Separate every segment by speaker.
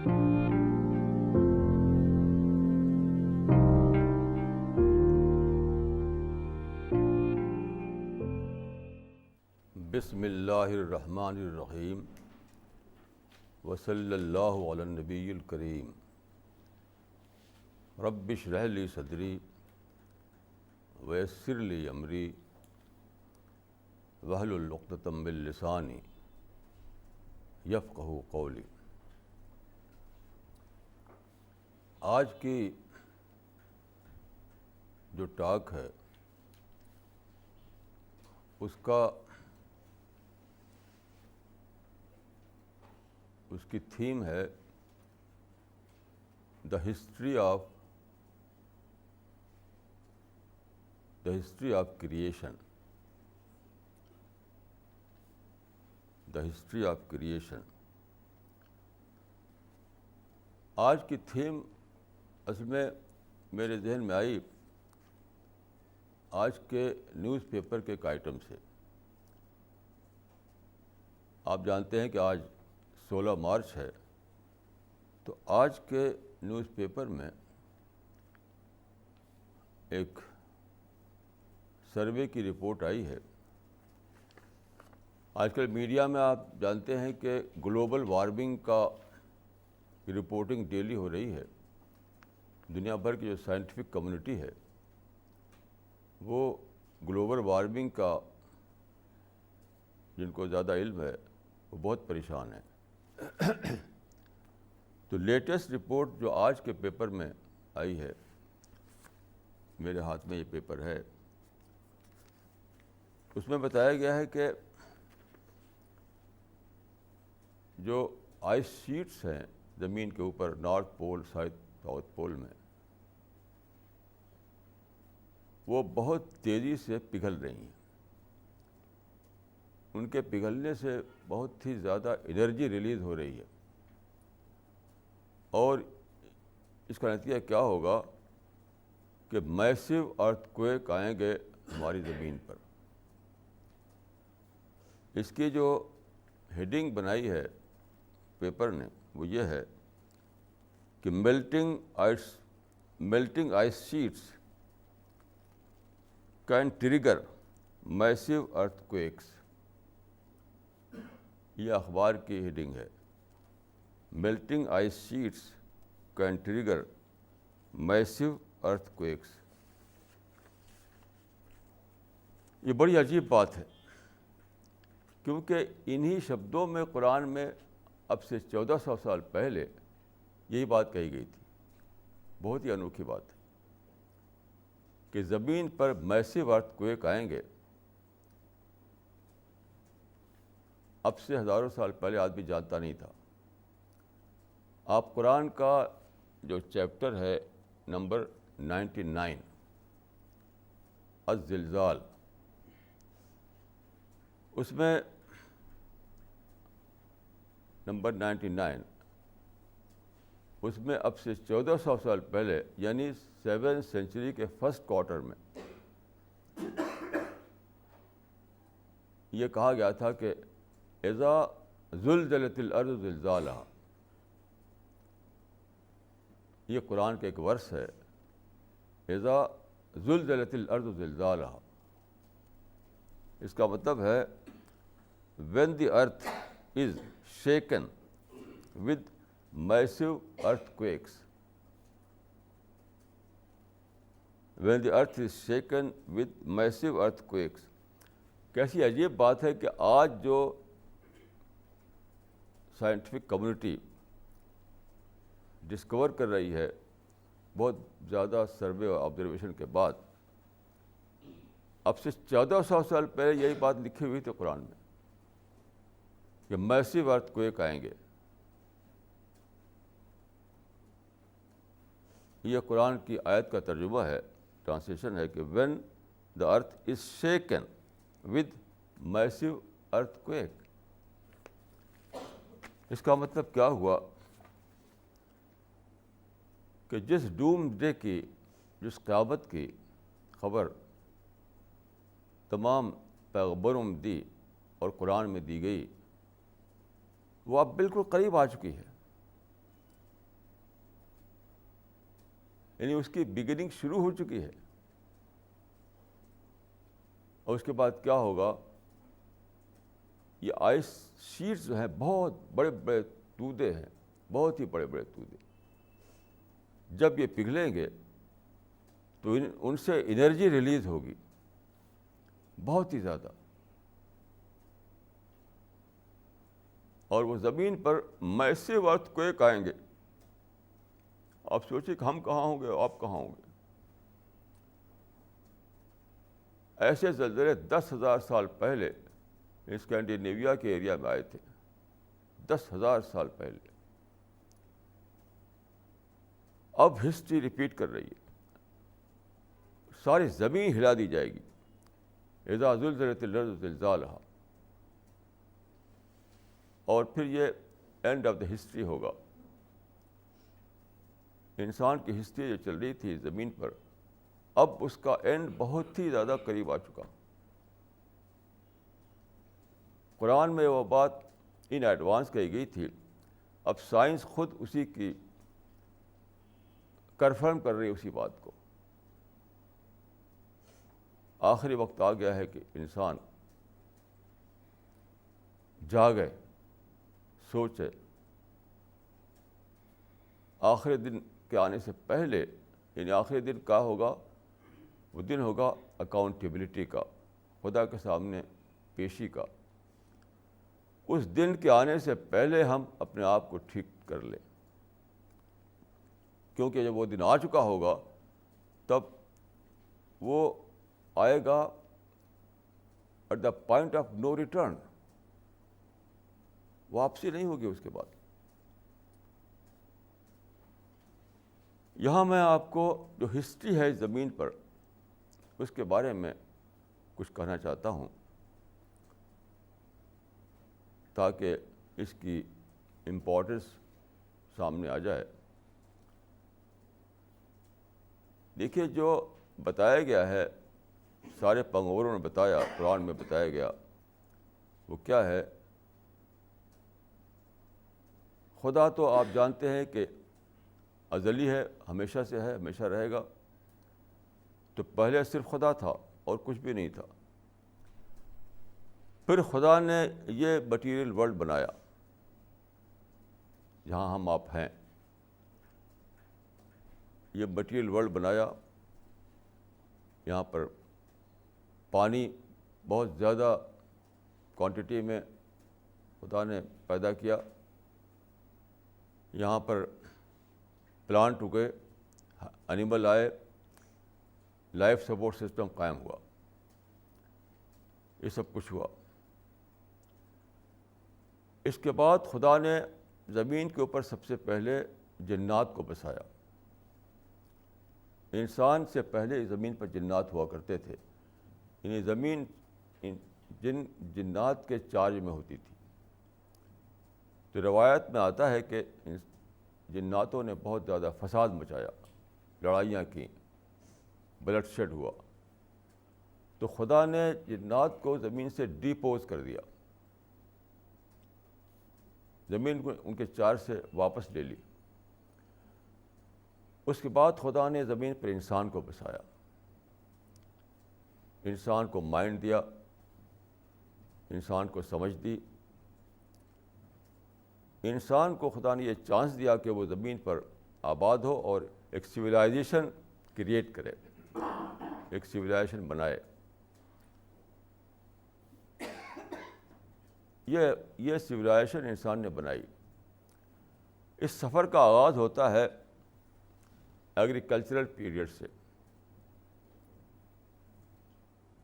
Speaker 1: بسم اللہ الرحمن الرحیم وصلی اللہ علی النبی الکریم رب اشرح لی صدری ویسر لی امری واحلل عقدۃ من لسانی یفقہوا قولی۔ آج کی جو ٹاک ہے اس کی تھیم ہے the history of creation. The history of creation آج کی تھیم اصل میں میرے ذہن میں آئی آج کے نیوز پیپر کے ایک آئٹم سے۔ آپ جانتے ہیں کہ آج 16 مارچ ہے، تو آج کے نیوز پیپر میں ایک سروے کی رپورٹ آئی ہے۔ آج کل میڈیا میں آپ جانتے ہیں کہ گلوبل وارمنگ کا رپورٹنگ ڈیلی ہو رہی ہے۔ دنیا بھر کی جو سائنٹیفک کمیونٹی ہے وہ گلوبل وارمنگ کا، جن کو زیادہ علم ہے، وہ بہت پریشان ہے۔ تو لیٹسٹ رپورٹ جو آج کے پیپر میں آئی ہے، میرے ہاتھ میں یہ پیپر ہے، اس میں بتایا گیا ہے کہ جو آئس شیٹس ہیں زمین کے اوپر نارتھ پول ساؤتھ پول میں، وہ بہت تیزی سے پگھل رہی ہیں۔ ان کے پگھلنے سے بہت ہی زیادہ انرجی ریلیز ہو رہی ہے، اور اس کا نتیجہ کیا ہوگا کہ میسو ارتھ کویک آئیں گے ہماری زمین پر۔ اس کی جو ہیڈنگ بنائی ہے پیپر نے وہ یہ ہے کہ melting ice sheets can trigger massive earthquakes. یہ اخبار کی ہیڈنگ ہے، melting ice sheets can trigger massive earthquakes. یہ بڑی عجیب بات ہے، کیونکہ انہی شبدوں میں قرآن میں اب سے 1400 سال پہلے یہی بات کہی گئی تھی۔ بہت ہی انوکھی بات ہے کہ زمین پر میسو ارتھ کویک آئیں گے۔ اب سے ہزاروں سال پہلے آدمی جانتا نہیں تھا۔ آپ قرآن کا جو چیپٹر ہے نمبر 99 الزلزال، اس میں نمبر 99 اس میں اب سے 1400 سال پہلے یعنی 7 سینچری کے فرسٹ کوارٹر میں یہ کہا گیا تھا کہ اذا زلزلت الارض زلزالها۔ یہ قرآن کا ایک ورس ہے، اذا زلزلت الارض زلزالها۔ اس کا مطلب ہے when the earth is shaken with massive earthquakes۔ when the earth is shaken with massive earthquakes۔ کیسی عجیب بات ہے کہ آج جو سائنٹیفک کمیونٹی ڈسکور کر رہی ہے بہت زیادہ سروے اور آبزرویشن کے بعد، اب سے 1400 سال پہلے یہی بات لکھی ہوئی تھی قرآن میں کہ میسو ارتھ کویک آئیں گے۔ یہ قرآن کی آیت کا ترجمہ ہے، ٹرانسلیشن ہے کہ when the earth is shaken with massive earthquake۔ اس کا مطلب کیا ہوا کہ جس ڈوم ڈے کی، جس قیامت کی خبر تمام پیغمبروں میں دی اور قرآن میں دی گئی، وہ اب بالکل قریب آ چکی ہے۔ یعنی اس کی بگننگ شروع ہو چکی ہے. اور اس کے بعد کیا ہوگا؟ یہ آئس شیٹس جو ہیں بہت بڑے بڑے تودے ہیں، بہت ہی بڑے بڑے تودے. جب یہ پگھلیں گے تو ان سے انرجی ریلیز ہوگی بہت ہی زیادہ، اور وہ زمین پر میسو ارتھ کویک آئیں گے. آپ سوچیں کہ ہم کہاں ہوں گے، آپ کہاں ہوں گے؟ ایسے زلزلے 10,000 سال پہلے اسکینڈینیویا کے ایریا میں آئے تھے. 10,000 سال پہلے. اب ہسٹری ریپیٹ کر رہی ہے، ساری زمین ہلا دی جائے گی. اذا زلزلت الارض زلزالها. اور پھر یہ اینڈ آف دا ہسٹری ہوگا. انسان کی ہسٹری جو چل رہی تھی زمین پر، اب اس کا اینڈ بہت ہی زیادہ قریب آ چکا. قرآن میں وہ بات ان ایڈوانس کہی گئی تھی، اب سائنس خود اسی کی کنفرم کر رہی ہے اسی بات کو. آخری وقت آ گیا ہے کہ انسان جاگے، سوچے. آخری دن کے آنے سے پہلے، یعنی آخری دن کیا ہوگا؟ وہ دن ہوگا اکاؤنٹیبلٹی کا، خدا کے سامنے پیشی کا. اس دن کے آنے سے پہلے ہم اپنے آپ کو ٹھیک کر لیں، کیونکہ جب وہ دن آ چکا ہوگا تب وہ آئے گا at the point of no return. واپسی نہیں ہوگی اس کے بعد. یہاں میں آپ کو جو ہسٹری ہے زمین پر، اس کے بارے میں کچھ کہنا چاہتا ہوں تاکہ اس کی امپورٹنس سامنے آ جائے. دیکھیے، جو بتایا گیا ہے، سارے پیغمبروں نے بتایا، قرآن میں بتایا گیا، وہ کیا ہے؟ خدا تو آپ جانتے ہیں کہ ازلی ہے، ہمیشہ سے ہے، ہمیشہ رہے گا. تو پہلے صرف خدا تھا اور کچھ بھی نہیں تھا. پھر خدا نے یہ مٹیریل ورلڈ بنایا جہاں ہم آپ ہیں. یہ مٹیریل ورلڈ بنایا. یہاں پر پانی بہت زیادہ کوانٹٹی میں خدا نے پیدا کیا. یہاں پر پلانٹ اگے، اینیمل آئے، لائف سپورٹ سسٹم قائم ہوا. یہ سب کچھ ہوا. اس کے بعد خدا نے زمین کے اوپر سب سے پہلے جنات کو بسایا. انسان سے پہلے زمین پر جنات ہوا کرتے تھے. یعنی زمین جنات کے چارج میں ہوتی تھی. تو روایت میں آتا ہے کہ جناتوں نے بہت زیادہ فساد مچایا، لڑائیاں کیں، بلڈ شیڈ ہوا. تو خدا نے جنات کو زمین سے ڈیپوز کر دیا، زمین کو ان کے چارج سے واپس لے لی. اس کے بعد خدا نے زمین پر انسان کو بسایا. انسان کو مائنڈ دیا، انسان کو سمجھ دی. انسان کو خدا نے یہ چانس دیا کہ وہ زمین پر آباد ہو اور ایک سویلائزیشن کریٹ کرے، ایک سویلائزیشن بنائے. یہ سویلائزیشن انسان نے بنائی. اس سفر کا آغاز ہوتا ہے ایگریکلچرل پیریڈ سے.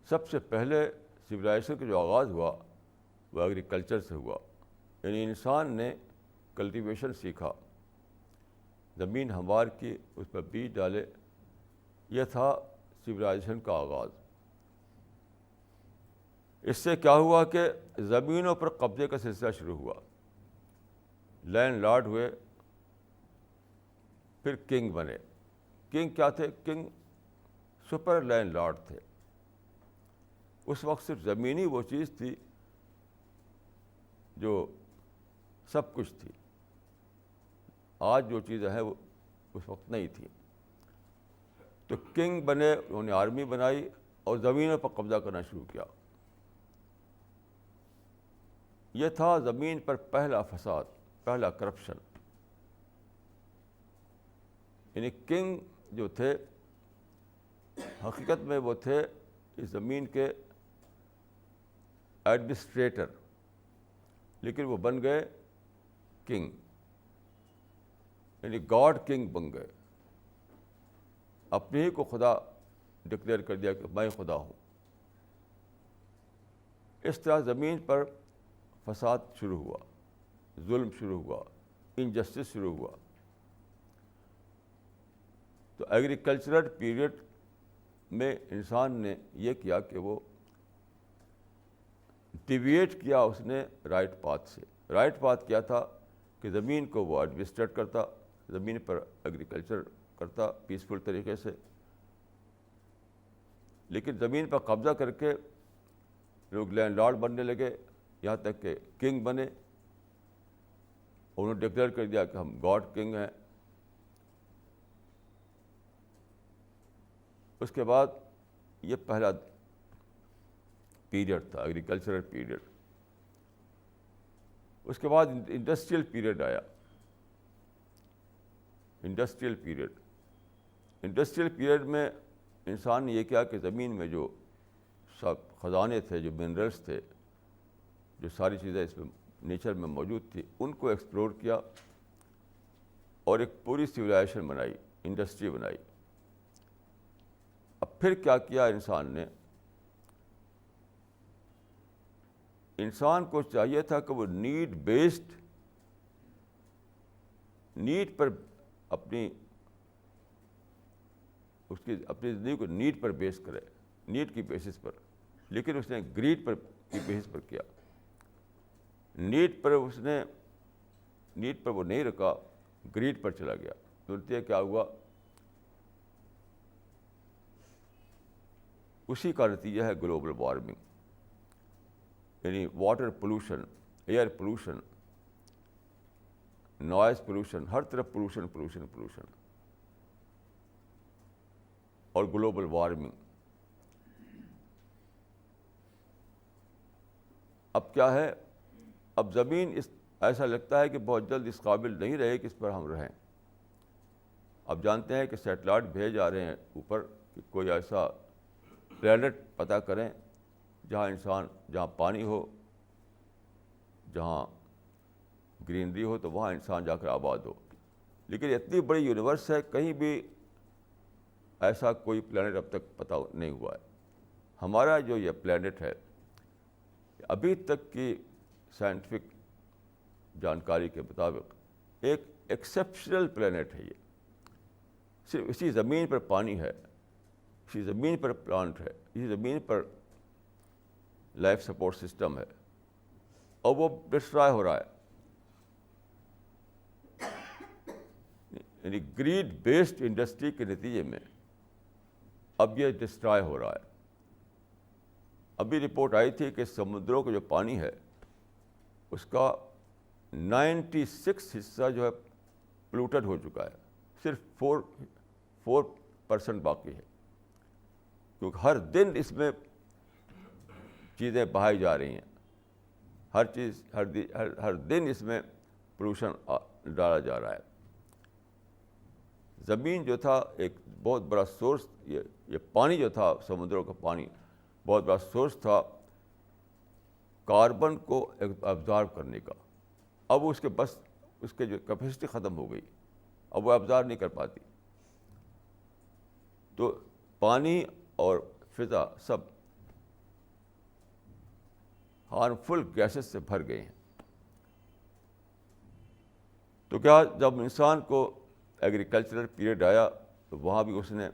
Speaker 1: سب سے پہلے سویلائزیشن کا جو آغاز ہوا وہ ایگریکلچر سے ہوا. یعنی انسان نے کلٹیویشن سیکھا، زمین ہموار کی، اس پر بیج ڈالے. یہ تھا سویلائزیشن کا آغاز. اس سے کیا ہوا کہ زمینوں پر قبضے کا سلسلہ شروع ہوا. لینڈ لارڈ ہوئے، پھر کنگ بنے. کنگ کیا تھے؟ کنگ سپر لینڈ لارڈ تھے. اس وقت صرف زمینی وہ چیز تھی جو سب کچھ تھی. آج جو چیزیں ہیں وہ اس وقت نہیں تھی. تو کنگ بنے, انہوں نے آرمی بنائی اور زمینوں پر قبضہ کرنا شروع کیا. یہ تھا زمین پر پہلا فساد, پہلا کرپشن. یعنی کنگ جو تھے حقیقت میں وہ تھے اس زمین کے ایڈمنسٹریٹر, لیکن وہ بن گئے کنگ, یعنی گاڈ کنگ بن گئے. اپنے ہی کو خدا ڈکلیئر کر دیا کہ میں خدا ہوں. اس طرح زمین پر فساد شروع ہوا, ظلم شروع ہوا, انجسٹس شروع ہوا. تو ایگریکلچرل پیریڈ میں انسان نے یہ کیا کہ وہ ڈیویٹ کیا اس نے رائٹ پاتھ سے. رائٹ پاتھ کیا تھا کہ زمین کو وہ ایڈمنسٹریٹ کرتا, زمین پر ایگریکلچر کرتا پیسفل طریقے سے. لیکن زمین پر قبضہ کر کے لوگ لینڈ لارڈ بننے لگے, یہاں تک کہ کنگ بنے. انہوں نے ڈکلیئر کر دیا کہ ہم گاڈ کنگ ہیں. اس کے بعد یہ پہلا پیریڈ تھا, ایگریکلچرل پیریڈ. اس کے بعد انڈسٹریل پیریڈ آیا. انڈسٹریل پیریڈ میں انسان نے یہ کیا کہ زمین میں جو سب خزانے تھے, جو منرلس تھے, جو ساری چیزیں اس میں نیچر میں موجود تھی, ان کو ایکسپلور کیا اور ایک پوری سویلائزیشن بنائی, انڈسٹری بنائی. اب پھر کیا کیا انسان نے؟ انسان کو چاہیے تھا کہ وہ نیڈ بیسڈ, نیڈ پر اپنی زندگی کو نیڈ پر بیس کرے, نیڈ کی بیسس پر. لیکن اس نے گریڈ پر کی بیسس پر کیا. نیڈ پر وہ نہیں رکا, گریڈ پر چلا گیا. تو کیا ہوا؟ اسی کا نتیجہ ہے گلوبل وارمنگ, یعنی water pollution, air pollution, noise pollution, ہر طرف پولوشن اور گلوبل وارمنگ. اب کیا ہے؟ اب زمین ایسا لگتا ہے کہ بہت جلد اس قابل نہیں رہے کہ اس پر ہم رہیں. اب جانتے ہیں کہ سیٹلائٹ بھیج جا رہے ہیں اوپر کہ کوئی ایسا پلینٹ پتہ کریں جہاں پانی ہو, جہاں گرینری ہو, تو وہاں انسان جا کر آباد ہو. لیکن اتنی بڑی یونیورس ہے, کہیں بھی ایسا کوئی پلینٹ اب تک پتہ نہیں ہوا ہے. ہمارا جو یہ پلینٹ ہے ابھی تک کی سائنٹیفک جانکاری کے مطابق ایک ایکسیپشنل پلینٹ ہے. یہ صرف اسی زمین پر پانی ہے, اسی زمین پر پلانٹ ہے, اسی زمین پر لائف سپورٹ سسٹم ہے, اور وہ ڈسٹرائے ہو رہا ہے. یعنی گریڈ بیسڈ انڈسٹری کے نتیجے میں اب یہ ڈسٹرائے ہو رہا ہے. ابھی رپورٹ آئی تھی کہ سمندروں کا جو پانی ہے اس کا 96 حصہ جو ہے پولوٹڈ ہو چکا ہے, صرف 4% باقی ہے. کیونکہ ہر دن اس میں چیزیں بہائی جا رہی ہیں, ہر دن اس میں پولوشن ڈالا جا رہا ہے. زمین جو تھا ایک بہت بڑا سورس, یہ پانی جو تھا سمندروں کا پانی بہت بڑا سورس تھا کاربن کو ابزارو کرنے کا. اب اس کے جو کیپیسٹی ختم ہو گئی, اب وہ ابزارو نہیں کر پاتی. تو پانی اور فضا سب ہارمفل گیسز سے بھر گئے ہیں. تو کیا جب انسان کو ایگریکلچرل پیریڈ آیا تو وہاں بھی اس نے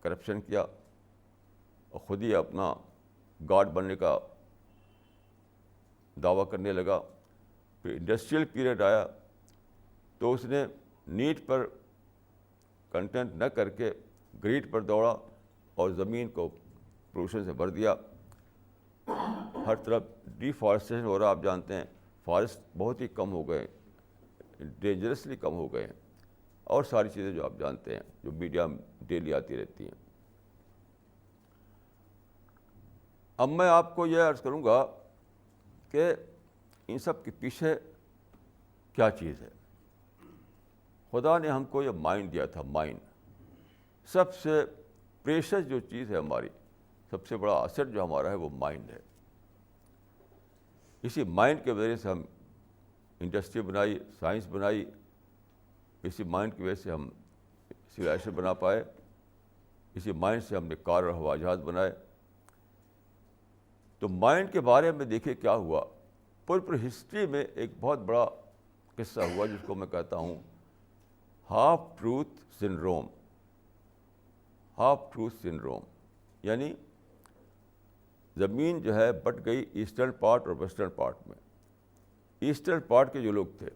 Speaker 1: کرپشن کیا اور خود ہی اپنا گاڈ بننے کا دعویٰ کرنے لگا. پھر انڈسٹریل پیریڈ آیا تو اس نے نیڈ پر کنٹینٹ نہ کر کے گریڈ پر دوڑا اور زمین کو پولوشن سے بھر دیا. ہر طرف ڈیفارسٹیشن ہو رہا. آپ جانتے ہیں فارسٹ بہت ہی کم ہو گئے, ڈینجرسلی کم ہو گئے ہیں. اور ساری چیزیں جو آپ جانتے ہیں جو میڈیا میں ڈیلی آتی رہتی ہیں. اب میں آپ کو یہ عرض کروں گا کہ ان سب کے پیچھے کیا چیز ہے. خدا نے ہم کو یہ مائنڈ دیا تھا. مائنڈ سب سے پریشس جو چیز ہے ہماری, سب سے بڑا اثر جو ہمارا ہے وہ مائنڈ ہے. اسی مائنڈ کی وجہ سے ہم انڈسٹری بنائی, سائنس بنائی, اسی مائنڈ کی وجہ سے ہم سویلائزیشن بنا پائے, اسی مائنڈ سے ہم نے کار اور ہوائی جہاز بنائے. تو مائنڈ کے بارے میں دیکھیے کیا ہوا. پوری ہسٹری میں ایک بہت بڑا قصہ ہوا جس کو میں کہتا ہوں half truth syndrome. Half truth syndrome یعنی زمین جو ہے بٹ گئی ایسٹرن پارٹ اور ویسٹرن پارٹ میں. ایسٹرن پارٹ کے جو لوگ تھے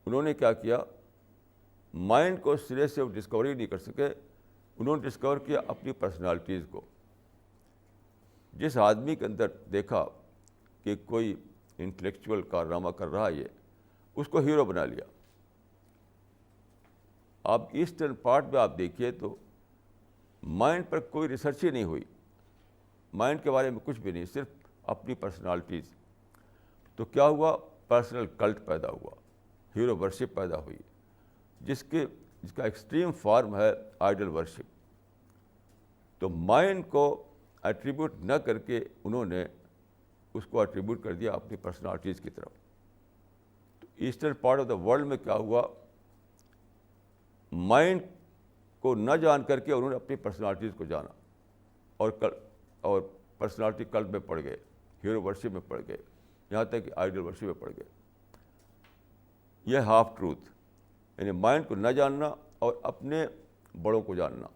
Speaker 1: انہوں نے کیا کیا, مائنڈ کو سرے سے ڈسکوری نہیں کر سکے. انہوں نے ڈسکور کیا اپنی پرسنالٹیز کو. جس آدمی کے اندر دیکھا کہ کوئی انٹلیکچوئل کارنامہ کر رہا ہے یہ, اس کو ہیرو بنا لیا. آپ ایسٹرن پارٹ میں آپ دیکھیے تو مائنڈ پر کوئی ریسرچ ہی نہیں ہوئی, مائنڈ کے بارے میں کچھ بھی نہیں, صرف اپنی پرسنالٹیز. تو کیا ہوا, پرسنل کلٹ پیدا ہوا, ہیرو ورشپ پیدا ہوئی, جس کا ایکسٹریم فارم ہے آئیڈل ورشپ. تو مائنڈ کو ایٹریبیوٹ نہ کر کے انہوں نے اس کو ایٹریبیوٹ کر دیا اپنی پرسنالٹیز کی طرف. تو eastern part of the world میں کیا ہوا, مائنڈ کو نہ جان کر کے انہوں نے اپنی پرسنالٹیز کو جانا اور پرسنالٹی کلٹ میں پڑ گئے, ہیرو ورشپ میں پڑ گئے, یہاں تک کہ آئیڈل ورشپ میں پڑ گئے. یہ ہاف ٹروتھ یعنی مائنڈ کو نہ جاننا اور اپنے بڑوں کو جاننا.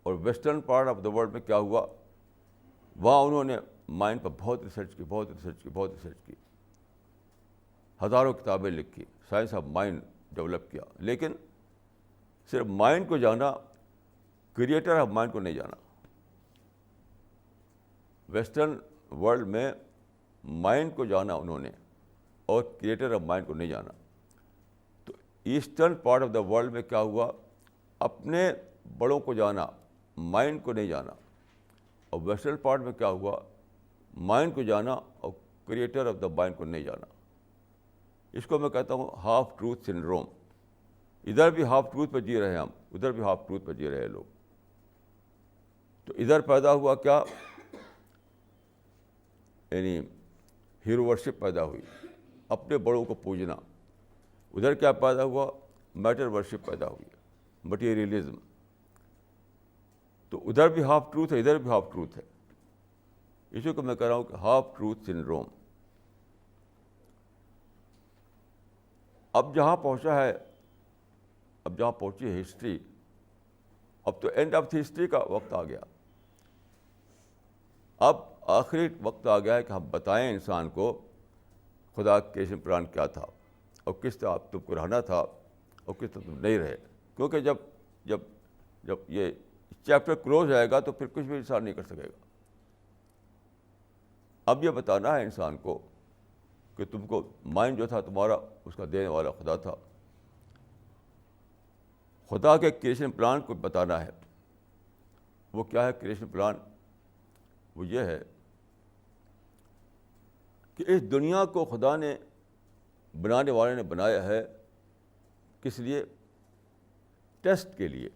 Speaker 1: اور western part of the world میں کیا ہوا, وہاں انہوں نے مائنڈ پر بہت ریسرچ کی, ہزاروں کتابیں لکھی, سائنس آف مائنڈ ڈیولپ کیا, لیکن صرف مائنڈ کو جانا, کریٹر آف مائنڈ کو نہیں جانا. ویسٹرن ورلڈ میں مائنڈ کو جانا انہوں نے اور کریٹر آف مائنڈ کو نہیں جانا. تو eastern part of the world میں کیا ہوا, اپنے بڑوں کو جانا, مائنڈ کو نہیں جانا. اور ویسٹرن پارٹ میں کیا ہوا, مائنڈ کو جانا اور کریٹر آف دا مائنڈ کو نہیں جانا. اس کو میں کہتا ہوں ہاف ٹروتھ سنڈروم. ادھر بھی ہاف ٹروتھ پہ جی رہے ہیں ہم, ادھر بھی ہاف ٹروتھ پہ جی رہے ہیں لوگ. تو ادھر پیدا ہوا کیا, یعنی ہیرو ورشپ پیدا ہوئی, اپنے بڑوں کو پوجنا. ادھر کیا پیدا ہوا, میٹر ورشپ پیدا ہوئی, مٹیریلزم. تو ادھر بھی ہاف ٹروتھ ہے, ادھر بھی ہاف ٹروتھ ہے. اسی کو میں کہہ رہا ہوں کہ ہاف ٹروتھ سنڈروم. اب جہاں پہنچا ہے, اب جہاں پہنچی ہے ہسٹری, اب تو اینڈ آف دی ہسٹری کا وقت آ گیا. اب آخری وقت آ گیا ہے کہ ہم بتائیں انسان کو خدا کا کریشن پلان کیا تھا اور کس طرح تم کو رہنا تھا اور کس طرح تم نہیں رہے. کیونکہ جب یہ چیپٹر کلوز ہو جائے گا تو پھر کچھ بھی انسان نہیں کر سکے گا. اب یہ بتانا ہے انسان کو کہ تم کو مائنڈ جو تھا تمہارا, اس کا دینے والا خدا تھا. خدا کے کریشن پلان کو بتانا ہے. وہ کیا ہے کریشن پلان؟ وہ یہ ہے کہ اس دنیا کو خدا نے, بنانے والے نے بنایا ہے کس لیے؟ ٹیسٹ کے لیے.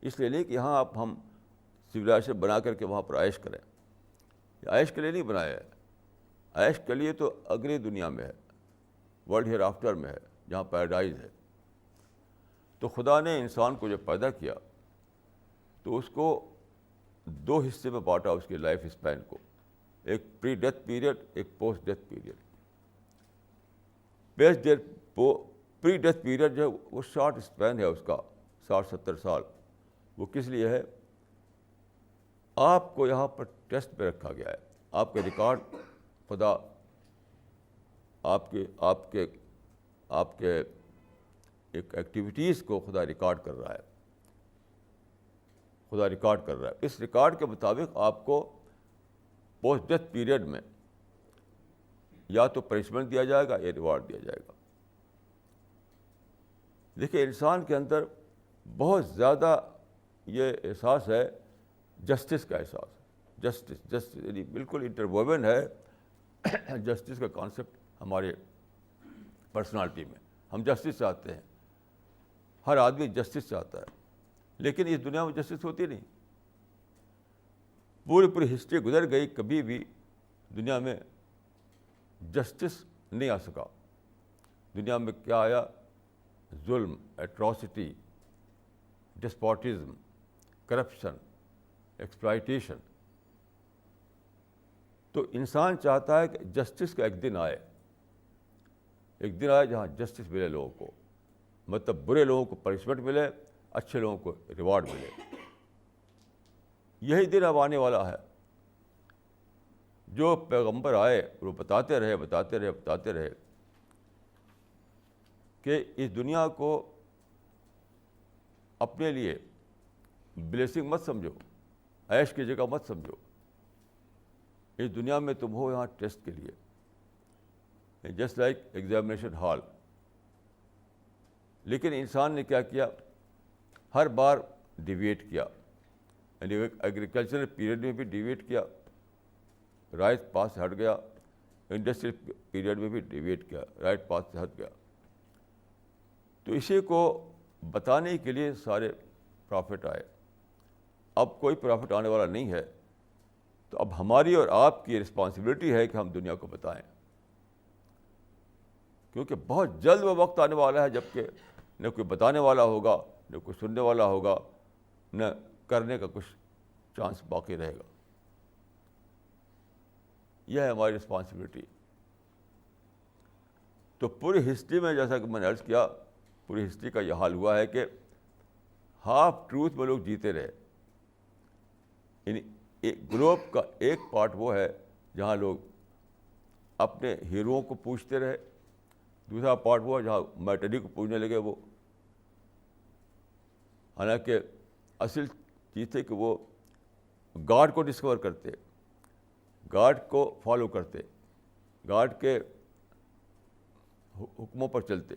Speaker 1: اس لیے نہیں کہ یہاں آپ ہم سویلائزیشن بنا کر کے وہاں پر عیش کریں. عیش کے لیے نہیں بنایا ہے. عیش کے لیے تو اگلی دنیا میں ہے, ورلڈ ہیئر آفٹر میں ہے, جہاں پیراڈائز ہے. تو خدا نے انسان کو جب پیدا کیا تو اس کو دو حصے میں بانٹا, اس کے لائف اسپین کو. ایک پری ڈیتھ پیریڈ, ایک post death period. Pre death period جو ہے وہ شارٹ اسپین ہے اس کا, 60-70 سال. وہ کس لیے ہے؟ آپ کو یہاں پر ٹیسٹ پہ رکھا گیا ہے. آپ کے ریکارڈ خدا آپ کے ایک ایکٹیویٹیز کو خدا ریکارڈ کر رہا ہے. خدا ریکارڈ کر رہا ہے. اس ریکارڈ کے مطابق آپ کو پوسٹ ڈیتھ پیریڈ میں یا تو پنشمنٹ دیا جائے گا یا ریوارڈ دیا جائے گا. دیکھیے انسان کے اندر بہت زیادہ یہ احساس ہے جسٹس کا احساس. جسٹس یعنی بالکل انٹرووون ہے جسٹس کا کانسیپٹ ہمارے پرسنالٹی میں. ہم جسٹس چاہتے ہیں, ہر آدمی جسٹس چاہتا ہے, لیکن اس دنیا میں جسٹس ہوتی نہیں. پوری ہسٹری گزر گئی, کبھی بھی دنیا میں جسٹس نہیں آ سکا. دنیا میں کیا آیا؟ ظلم, ایٹراسٹی, ڈسپوٹزم, کرپشن, ایکسپلائٹیشن. تو انسان چاہتا ہے کہ جسٹس کا ایک دن آئے جہاں جسٹس ملے لوگوں کو, مطلب برے لوگوں کو پنشمنٹ ملے, اچھے لوگوں کو ریوارڈ ملے. یہی دن اب آنے والا ہے. جو پیغمبر آئے وہ بتاتے رہے کہ اس دنیا کو اپنے لیے بلیسنگ مت سمجھو, عیش کی جگہ مت سمجھو. اس دنیا میں تم ہو یہاں ٹیسٹ کے لیے, جسٹ لائک ایگزامینیشن ہال. لیکن انسان نے کیا کیا؟ ہر بار ڈیویٹ کیا. یعنی ایگریکلچرل پیریڈ میں بھی ڈیویٹ کیا, رائٹ پاس سے ہٹ گیا. انڈسٹریل پیریڈ میں بھی ڈیویٹ کیا, رائٹ پاس سے ہٹ گیا. تو اسی کو بتانے کے لیے سارے پرافٹ آئے. اب کوئی پرافٹ آنے والا نہیں ہے, تو اب ہماری اور آپ کی رسپانسبلٹی ہے کہ ہم دنیا کو بتائیں, کیونکہ بہت جلد وہ وقت آنے والا ہے جب کہ نہ کوئی بتانے والا ہوگا, نہ کوئی سننے والا ہوگا, نہ کرنے کا کچھ چانس باقی رہے گا. یہ ہے ہماری رسپانسبلٹی. تو پوری ہسٹری میں, جیسا کہ میں نے عرض کیا, پوری ہسٹری کا یہ حال ہوا ہے کہ ہاف ٹروتھ میں لوگ جیتے رہے. یعنی گلوب کا ایک پارٹ وہ ہے جہاں لوگ اپنے ہیروؤں کو پوچھتے رہے, دوسرا پارٹ وہ ہے جہاں میٹری کو پوچھنے لگے وہ. حالانکہ اصل چیز تھی کہ وہ گاڈ کو ڈسکور کرتے, گاڈ کو فالو کرتے, گاڈ کے حکموں پر چلتے.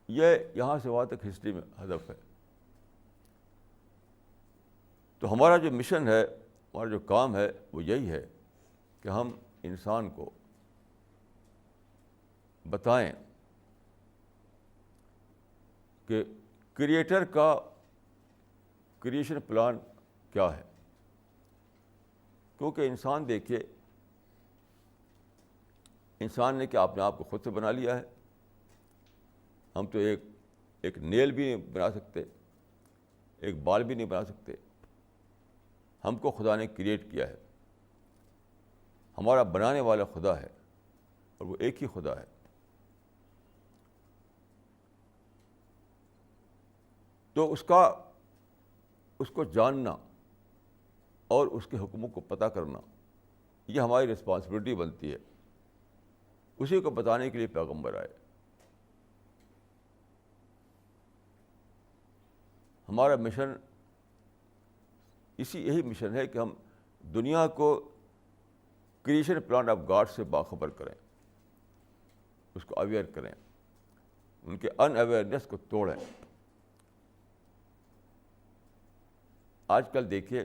Speaker 1: یہ یہاں سے وہاں تک ہسٹری میں ہدف ہے. تو ہمارا جو مشن ہے, ہمارا جو کام ہے, وہ یہی ہے کہ ہم انسان کو بتائیں کہ کریٹر کا کریشن پلان کیا ہے. کیونکہ انسان دیکھیے, انسان نے کیا اپنے آپ کو خود سے بنا لیا ہے. ہم تو ایک نیل بھی نہیں بنا سکتے, ایک بال بھی نہیں بنا سکتے. ہم کو خدا نے کریٹ کیا ہے. ہمارا بنانے والا خدا ہے, اور وہ ایک ہی خدا ہے. تو اس کو جاننا اور اس کے حکموں کو پتہ کرنا, یہ ہماری رسپانسبلٹی بنتی ہے. اسی کو بتانے کے لیے پیغمبر آئے. ہمارا مشن یہی مشن ہے کہ ہم دنیا کو کریشن پلان آف گاڈ سے باخبر کریں, اس کو اویئر کریں, ان کے ان اویئرنیس کو توڑیں. آج کل دیکھیے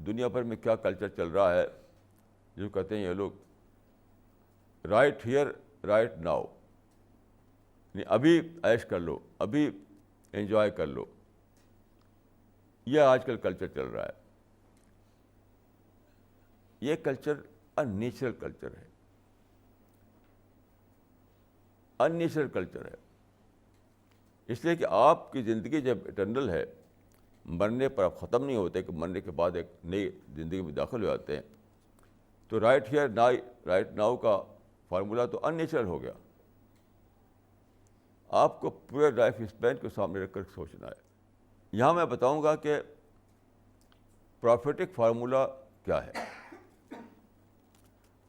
Speaker 1: دنیا بھر میں کیا کلچر چل رہا ہے, جو کہتے ہیں یہ لوگ رائٹ ہیئر رائٹ ناؤ, یعنی ابھی عیش کر لو, ابھی انجوائے کر لو. یہ آج کل کلچر چل رہا ہے. یہ کلچر ان نیچرل کلچر ہے, ان نیچرل کلچر ہے. اس لیے کہ آپ کی زندگی جب اٹرنل ہے, مرنے پر آپ ختم نہیں ہوتے, کہ مرنے کے بعد ایک نئی زندگی میں داخل ہو جاتے ہیں, تو رائٹ ہیئر رائٹ ناؤ کا فارمولا تو ان نیچرل ہو گیا. آپ کو پورے لائف اسپین کو سامنے رکھ کر سوچنا ہے. یہاں میں بتاؤں گا کہ پروفیٹک فارمولا کیا ہے.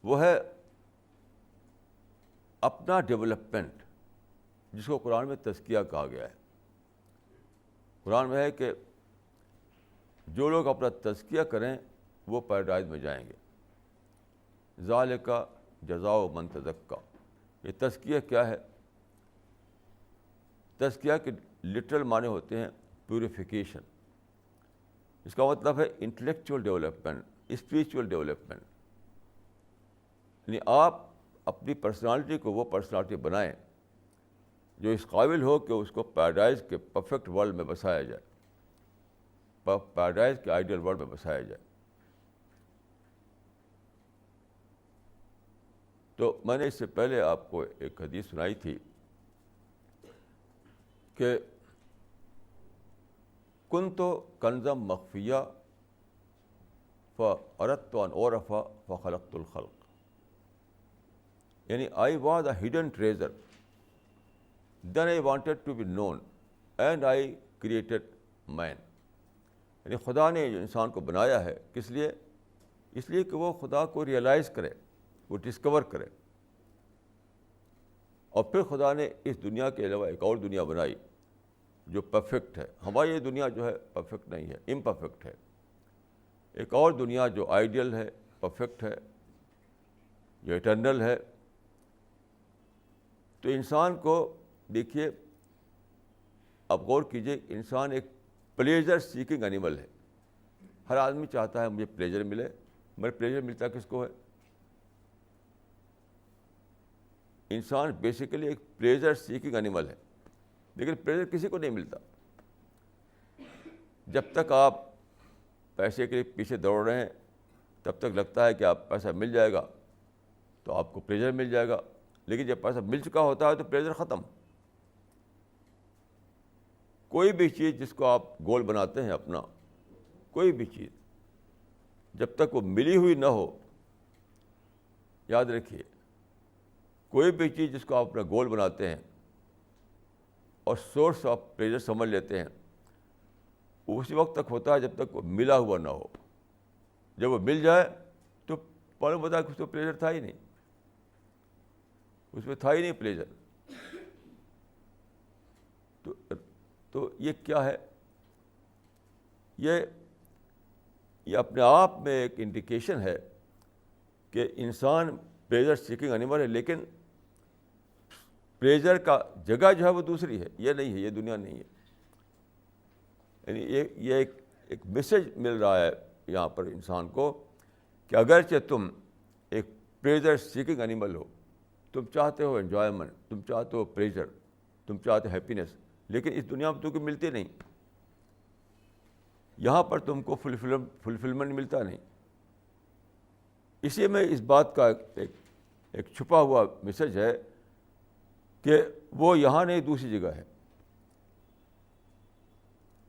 Speaker 1: وہ ہے اپنا ڈیولپمنٹ, جس کو قرآن میں تزکیہ کہا گیا ہے. قرآن میں ہے کہ جو لوگ اپنا تزکیہ کریں وہ پیراڈائز میں جائیں گے. ذالک جزاء من تزکیٰ, یہ تزکیہ کیا ہے؟ تزکیہ کے لٹرل معنی ہوتے ہیں پیوریفیکیشن. اس کا مطلب ہے انٹلیکچوئل ڈیولپمنٹ, اسپریچول ڈیولپمنٹ. یعنی آپ اپنی پرسنالٹی کو وہ پرسنالٹی بنائیں جو اس قابل ہو کہ اس کو پیراڈائز کے پرفیکٹ ورلڈ میں بسایا جائے, پیراڈائز کے آئیڈیل ورلڈ میں بسایا جائے. تو میں نے اس سے پہلے آپ کو ایک حدیث سنائی تھی کہ کنت کنزا مخفیہ فاردت ان اعرف فخلقت الخلق. یعنی I was a hidden treasure, then I wanted to be known and I created man. یعنی خدا نے انسان کو بنایا ہے کس لیے؟ اس لیے کہ وہ خدا کو ریئلائز کرے, وہ ڈسکور کرے. اور پھر خدا نے اس دنیا کے علاوہ ایک اور دنیا بنائی جو پرفیکٹ ہے. ہماری یہ دنیا جو ہے پرفیکٹ نہیں ہے, امپرفیکٹ ہے. ایک اور دنیا جو آئیڈیل ہے, پرفیکٹ ہے, جو ایٹرنل ہے. تو انسان کو دیکھیے, اب غور کیجیے, انسان ایک پلیزر سیکنگ اینیمل ہے. ہر آدمی چاہتا ہے مجھے پلیزر ملے, مگر پلیزر ملتا کس کو ہے؟ انسان بیسیکلی ایک پلیزر سیکنگ اینیمل ہے, لیکن پلیزر کسی کو نہیں ملتا. جب تک آپ پیسے کے پیچھے دوڑ رہے ہیں تب تک لگتا ہے کہ آپ پیسہ مل جائے گا تو آپ کو پلیزر مل جائے گا, لیکن جب پیسہ مل چکا ہوتا ہے تو پلیزر ختم. کوئی بھی چیز جس کو آپ گول بناتے ہیں اپنا, کوئی بھی چیز جب تک وہ ملی ہوئی نہ ہو, یاد رکھیے, کوئی بھی چیز جس کو آپ اپنا گول بناتے ہیں اور سورس آف پلیزر سمجھ لیتے ہیں, اسی وقت تک ہوتا ہے جب تک وہ ملا ہوا نہ ہو. جب وہ مل جائے تو معلوم ہوتا ہے کہ اس کو پلیزر تھا ہی نہیں, اس میں تھا ہی نہیں پلیزر. تو یہ کیا ہے؟ یہ اپنے آپ میں ایک انڈیکیشن ہے کہ انسان پلیزر سیکنگ اینیمل ہے, لیکن پلیزر کا جگہ جو ہے وہ دوسری ہے, یہ نہیں ہے, یہ دنیا نہیں ہے. یعنی یہ ایک میسج مل رہا ہے یہاں پر انسان کو کہ اگرچہ تم ایک پلیزر سیکنگ اینیمل ہو, تم چاہتے ہو انجوائمنٹ, تم چاہتے ہو پلیزر, تم چاہتے ہو ہیپینس, لیکن اس دنیا میں تم کو ملتی نہیں. یہاں پر تم کو فلفلمنٹ ملتا نہیں. اسی میں اس بات کا ایک چھپا ہوا میسج ہے کہ وہ یہاں نہیں, دوسری جگہ ہے.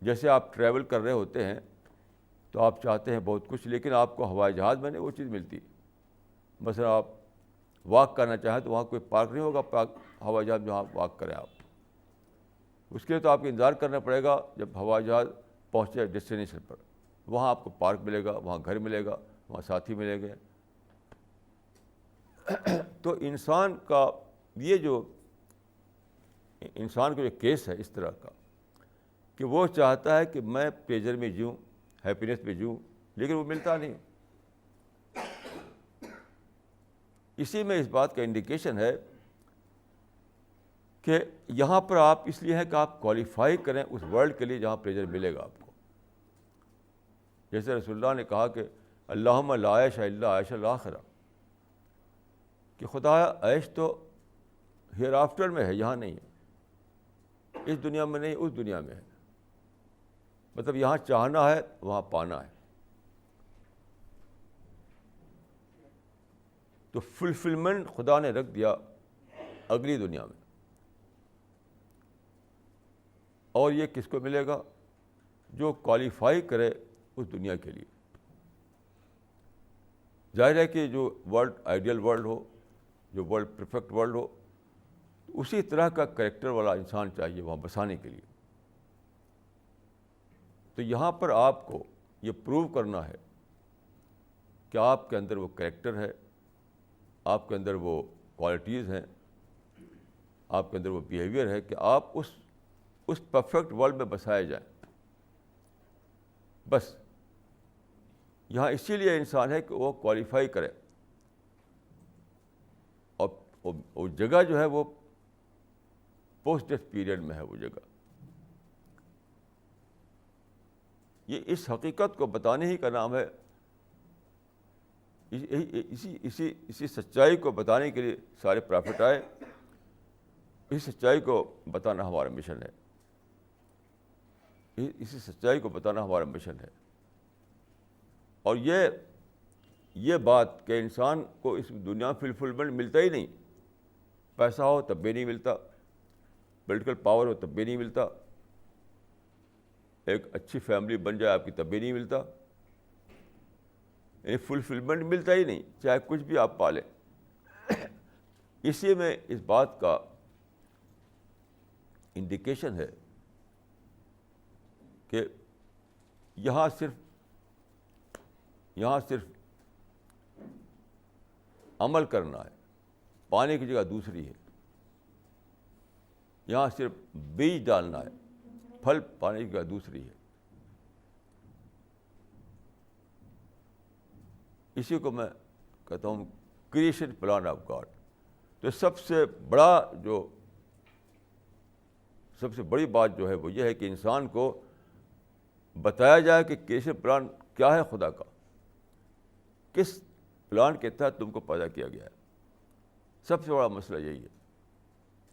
Speaker 1: جیسے آپ ٹریول کر رہے ہوتے ہیں تو آپ چاہتے ہیں بہت کچھ, لیکن آپ کو ہوائی جہاز میں نہیں وہ چیز ملتی. مثلا آپ واک کرنا چاہیں تو وہاں کوئی پارک نہیں ہوگا, ہوائی جہاز جہاں واک کریں آپ, اس کے لیے تو آپ کو انتظار کرنا پڑے گا جب ہوائی جہاز پہنچے ڈیسٹینیشن پر. وہاں آپ کو پارک ملے گا, وہاں گھر ملے گا, وہاں ساتھی ملیں گے. تو انسان کا یہ جو انسان کا جو کیس ہے اس طرح کا کہ وہ چاہتا ہے کہ میں پلیزر میں جیوں, ہیپینس میں جیوں, لیکن وہ ملتا نہیں. اسی میں اس بات کا انڈیکیشن ہے کہ یہاں پر آپ اس لیے ہے کہ آپ کوالیفائی کریں اس ورلڈ کے لیے جہاں پلیزر ملے گا آپ کو. جیسے رسول اللہ نے کہا کہ اللہم لا عیش الا عیش الآخرہ, کہ خدا عیش تو ہیئر آفٹر میں ہے, یہاں نہیں ہے. اس دنیا میں نہیں, اس دنیا میں ہے. مطلب یہاں چاہنا ہے, وہاں پانا ہے. تو فلفلمنٹ خدا نے رکھ دیا اگلی دنیا میں. اور یہ کس کو ملے گا؟ جو کوالیفائی کرے اس دنیا کے لیے. ظاہر ہے کہ جو ورلڈ آئیڈیل ورلڈ ہو, جو ورلڈ پرفیکٹ ورلڈ ہو, اسی طرح کا کریکٹر والا انسان چاہیے وہاں بسانے کے لیے. تو یہاں پر آپ کو یہ پروو کرنا ہے کہ آپ کے اندر وہ کریکٹر ہے, آپ کے اندر وہ کوالٹیز ہیں, آپ کے اندر وہ بیہیویئر ہے کہ آپ اس پرفیکٹ ورلڈ میں بسائے جائیں. بس یہاں اسی لیے انسان ہے کہ وہ کوالیفائی کرے, وہ جگہ جو ہے وہ پوسٹ ڈیتھ پیریڈ میں ہے وہ جگہ. یہ اس حقیقت کو بتانے ہی کا نام ہے. اسی سچائی کو بتانے کے لیے سارے پرافٹ آئے. اس سچائی کو بتانا ہمارا مشن ہے. اسی سچائی کو بتانا ہمارا مشن ہے. اور یہ بات کہ انسان کو اس دنیا میں فلفلمنٹ ملتا ہی نہیں. پیسہ ہو تب بھی نہیں ملتا, پولیٹیکل پاور ہو تب بھی نہیں ملتا, ایک اچھی فیملی بن جائے آپ کی تب بھی نہیں ملتا. یعنی فلفلمنٹ ملتا ہی نہیں, چاہے کچھ بھی آپ پالیں. اسی میں اس بات کا انڈیکیشن ہے کہ یہاں صرف عمل کرنا ہے, پانے کی جگہ دوسری ہے. یہاں صرف بیج ڈالنا ہے, پھل پانے کی جگہ دوسری ہے. اسی کو میں کہتا ہوں کریشن پلان آف گاڈ. تو سب سے بڑی بات جو ہے وہ یہ ہے کہ انسان کو بتایا جائے کہ کریشن پلان کیا ہے خدا کا, کس پلان کے تحت تم کو پیدا کیا گیا ہے. سب سے بڑا مسئلہ یہی ہے,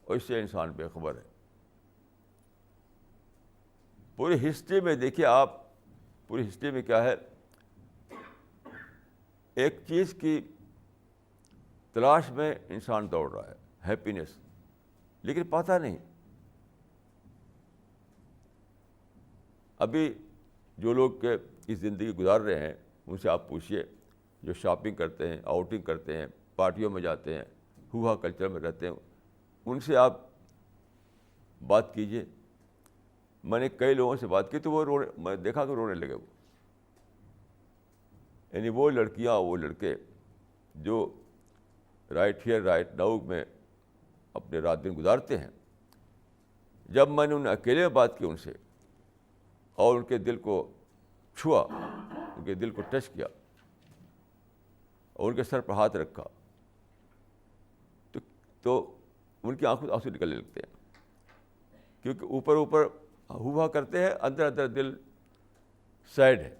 Speaker 1: اور اس سے انسان بے خبر ہے. پوری ہسٹری میں دیکھیے آپ, پوری ہسٹری میں کیا ہے, ایک چیز کی تلاش میں انسان دوڑ رہا ہے, ہیپینس, لیکن پاتا نہیں. ابھی جو لوگ کے اس زندگی گزار رہے ہیں ان سے آپ پوچھیے, جو شاپنگ کرتے ہیں, آؤٹنگ کرتے ہیں, پارٹیوں میں جاتے ہیں, ہوا کلچر میں رہتے ہیں, ان سے آپ بات کیجیے. میں نے کئی لوگوں سے بات کی تو میں دیکھا کہ رونے لگے وہ. یعنی وہ لڑکیاں, وہ لڑکے جو رائٹ ہیئر رائٹ ناؤ میں اپنے رات دن گزارتے ہیں, جب میں نے انہیں اکیلے بات کی ان سے اور ان کے دل کو چھوا, ان کے دل کو ٹچ کیا اور ان کے سر پر ہاتھ رکھا, تو ان کی آنکھوں سے آنسو نکلنے لگتے ہیں. کیونکہ اوپر ہوا کرتے ہیں, اندر اندر دل سیڈ ہے.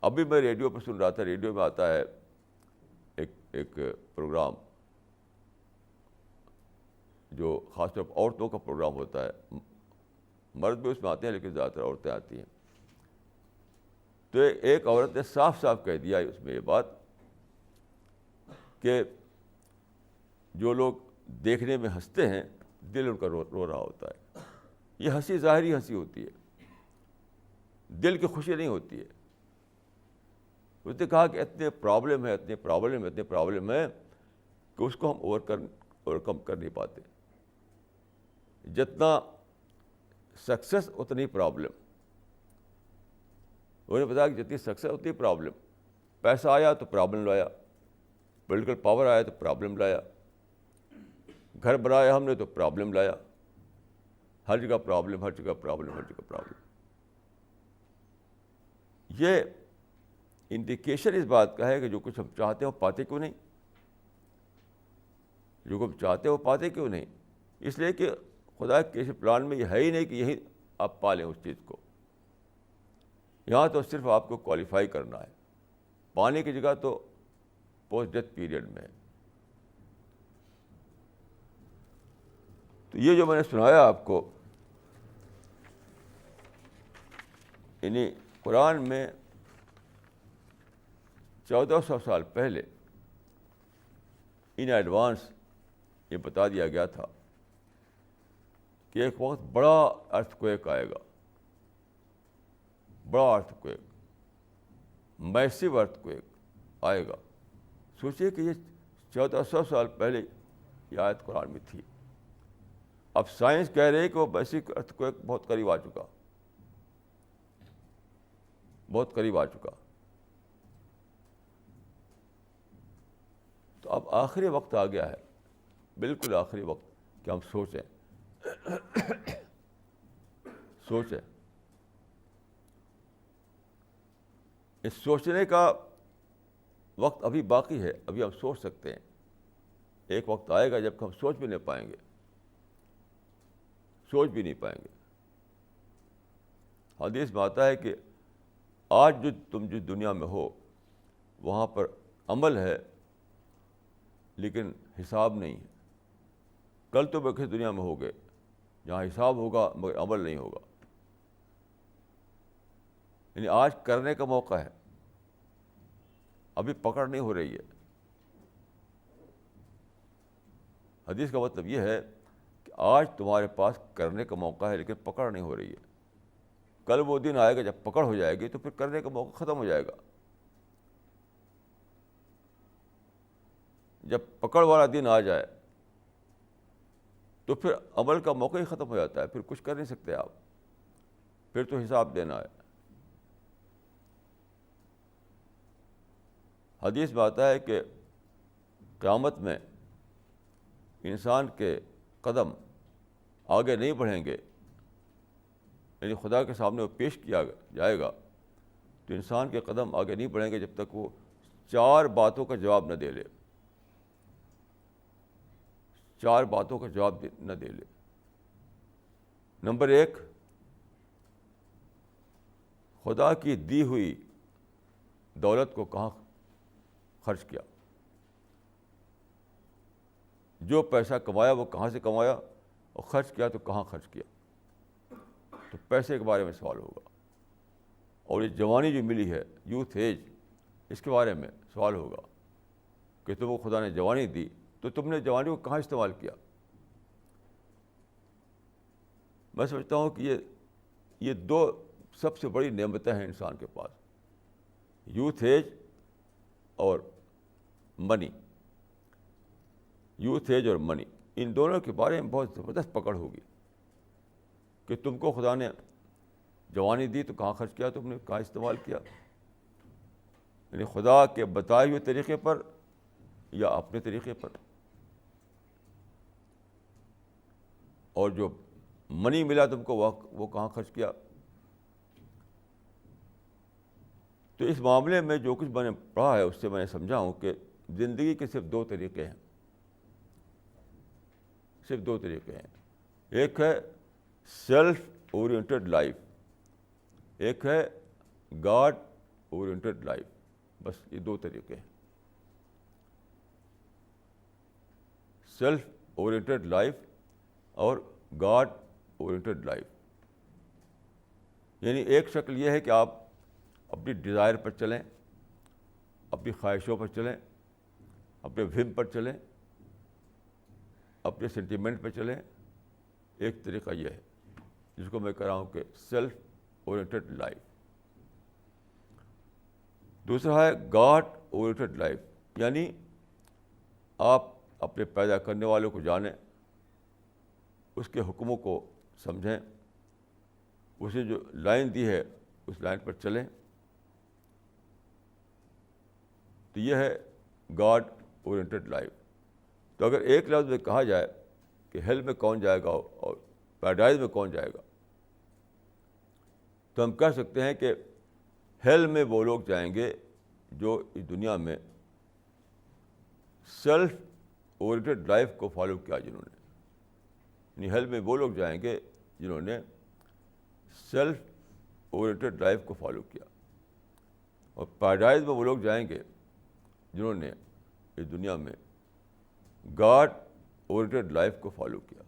Speaker 1: ابھی میں ریڈیو پہ سن رہا تھا, ریڈیو میں آتا ہے ایک پروگرام جو خاص طور پر عورتوں کا پروگرام ہوتا ہے. مرد بھی اس میں آتے ہیں لیکن زیادہ تر عورتیں آتی ہیں. تو ایک عورت نے صاف صاف کہہ دیا اس میں یہ بات کہ جو لوگ دیکھنے میں ہنستے ہیں دل ان کا رو رہا ہوتا ہے. یہ ہنسی ظاہری ہنسی ہوتی ہے, دل کی خوشی نہیں ہوتی ہے. اس نے کہا کہ اتنے پرابلم ہے کہ اس کو ہم اوورکم کر نہیں پاتے. جتنا سکسیس اتنی پرابلم. انہوں نے بتایا کہ جتنی سکسیس اتنی پرابلم. پیسہ آیا تو پرابلم لایا, پولیٹیکل پاور آیا تو پرابلم لایا, گھر بنایا ہم نے تو پرابلم لایا. ہر جگہ پرابلم. یہ انڈیکیشن اس بات کا ہے کہ جو کچھ ہم چاہتے ہیں وہ پاتے کیوں نہیں. جو کچھ ہم چاہتے ہیں وہ پاتے کیوں نہیں. اس لیے کہ خدا کے اس پلان میں یہ ہے ہی نہیں کہ یہی آپ پالیں اس چیز کو. یہاں تو صرف آپ کو کوالیفائی کرنا ہے, پانے کی جگہ تو پوسٹ ڈیتھ پیریڈ میں ہے. تو یہ جو میں نے سنایا آپ کو, یعنی قرآن میں 1400 سال پہلے ان ایڈوانس یہ بتا دیا گیا تھا کہ ایک وقت بڑا ارتھ کویک آئے گا, بڑا ارتھ کویک, میسو ارتھ کویک آئے گا. سوچیے کہ یہ 1400 سال پہلے یہ آیت قرآن میں تھی. اب سائنس کہہ رہی ہے کہ وہ بیسک ارتھ کویک بہت قریب آ چکا. تو اب آخری وقت آ گیا ہے, بالکل آخری وقت کہ ہم سوچیں. اس سوچنے کا وقت ابھی باقی ہے، ابھی ہم سوچ سکتے ہیں. ایک وقت آئے گا جب ہم سوچ بھی نہیں پائیں گے، سوچ بھی نہیں پائیں گے. حدیث میں آتا ہے کہ آج جو تم جس دنیا میں ہو وہاں پر عمل ہے لیکن حساب نہیں ہے. کل تو ایک دنیا میں ہوگے جہاں حساب ہوگا مگر عمل نہیں ہوگا. یعنی آج کرنے کا موقع ہے، ابھی پکڑ نہیں ہو رہی ہے. حدیث کا مطلب یہ ہے کہ آج تمہارے پاس کرنے کا موقع ہے لیکن پکڑ نہیں ہو رہی ہے. کل وہ دن آئے گا جب پکڑ ہو جائے گی تو پھر کرنے کا موقع ختم ہو جائے گا. جب پکڑ والا دن آ جائے تو پھر عمل کا موقع ہی ختم ہو جاتا ہے، پھر کچھ کر نہیں سکتے آپ، پھر تو حساب دینا ہے. حدیث میں آتا ہے کہ قیامت میں انسان کے قدم آگے نہیں بڑھیں گے، یعنی خدا کے سامنے وہ پیش کیا جائے گا تو انسان کے قدم آگے نہیں بڑھیں گے جب تک وہ 4 باتوں کا جواب نہ دے لے. 4 باتوں کا جواب نہ دے لے. نمبر 1، خدا کی دی ہوئی دولت کو کہاں خرچ کیا. جو پیسہ کمایا وہ کہاں سے کمایا اور خرچ کیا تو کہاں خرچ کیا. تو پیسے کے بارے میں سوال ہوگا. اور یہ جوانی جو ملی ہے، یوتھ ایج، اس کے بارے میں سوال ہوگا کہ تم کو خدا نے جوانی دی تو تم نے جوانی کو کہاں استعمال کیا. میں سمجھتا ہوں کہ یہ 2 سب سے بڑی نعمتیں ہیں انسان کے پاس، یوتھ ایج اور منی. یوتھ ایج اور منی، ان دونوں کے بارے میں بہت زبردست پکڑ ہوگی کہ تم کو خدا نے جوانی دی تو کہاں خرچ کیا، تم نے کہاں استعمال کیا. یعنی خدا کے بتائے ہوئے طریقے پر یا اپنے طریقے پر. اور جو منی ملا تم کو وہ کہاں خرچ کیا. تو اس معاملے میں جو کچھ میں نے پڑھا ہے اس سے میں نے سمجھا ہوں کہ زندگی کے صرف 2 طریقے ہیں، صرف 2 طریقے ہیں. ایک ہے سیلف اورینٹڈ لائف، ایک ہے گاڈ اورینٹڈ لائف. بس یہ 2 طریقے ہیں، سیلف اورینٹڈ لائف اور گاڈ اورینٹڈ لائف. یعنی ایک شکل یہ ہے کہ آپ اپنی ڈیزائر پر چلیں، اپنی خواہشوں پر چلیں، اپنے وہم پر چلیں، اپنے سینٹیمنٹ پہ چلیں. ایک طریقہ یہ ہے جس کو میں کہہ رہا ہوں کہ سیلف اورینٹڈ لائف. دوسرا ہے گاڈ اورینٹڈ لائف، یعنی آپ اپنے پیدا کرنے والوں کو جانیں، اس کے حکموں کو سمجھیں، اسے جو لائن دی ہے اس لائن پر چلیں. تو یہ ہے گاڈ اورینٹڈ لائف. تو اگر ایک لفظ میں کہا جائے کہ ہیل میں کون جائے گا اور پیراڈائز میں کون جائے گا، تو ہم کہہ سکتے ہیں کہ ہیل میں وہ لوگ جائیں گے جو اس دنیا میں سیلف اورینٹڈ لائف کو فالو کیا جنہوں نے. یعنی ہیل میں وہ لوگ جائیں گے جنہوں نے سیلف اورینٹڈ لائف کو فالو کیا. اور پیراڈائز میں وہ لوگ جائیں گے جنہوں نے اس دنیا میں گاڈ اورینٹڈ لائف کو فالو کیا.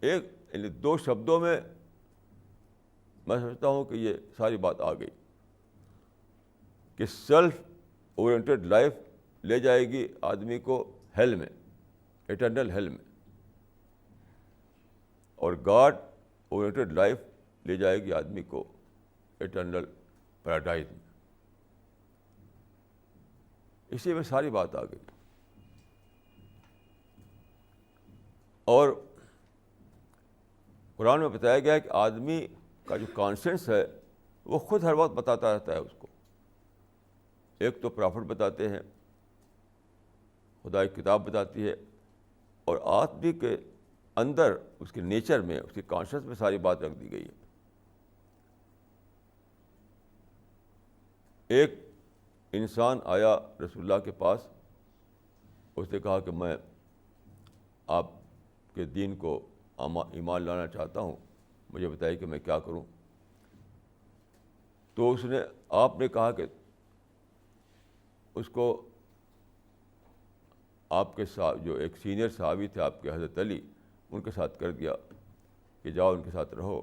Speaker 1: ایک یعنی 2 شبدوں میں میں سمجھتا ہوں کہ یہ ساری بات آ گئی کہ سیلف اورینٹڈ لائف لے جائے گی آدمی کو ہیل میں، ایٹرنل ہیل میں، اور گاڈ اورینٹڈ لائف لے جائے گی آدمی کو ایٹرنل پیراڈائز میں. اسی میں ساری بات آ گئی. اور قرآن میں بتایا گیا ہے کہ آدمی کا جو کانشنس ہے وہ خود ہر وقت بتاتا رہتا ہے اس کو. ایک تو پرافٹ بتاتے ہیں، خدا کی کتاب بتاتی ہے، اور آدمی کے اندر اس کے نیچر میں، اس کے کانشنس میں ساری بات رکھ دی گئی ہے. ایک انسان آیا رسول اللہ کے پاس، اس نے کہا کہ میں آپ کے دین کو ایمان لانا چاہتا ہوں، مجھے بتائیے کہ میں کیا کروں. تو آپ نے کہا کہ اس کو آپ کے ساتھ جو ایک سینئر صحابی تھے آپ کے حضرت علی، ان کے ساتھ کر دیا کہ جاؤ ان کے ساتھ رہو،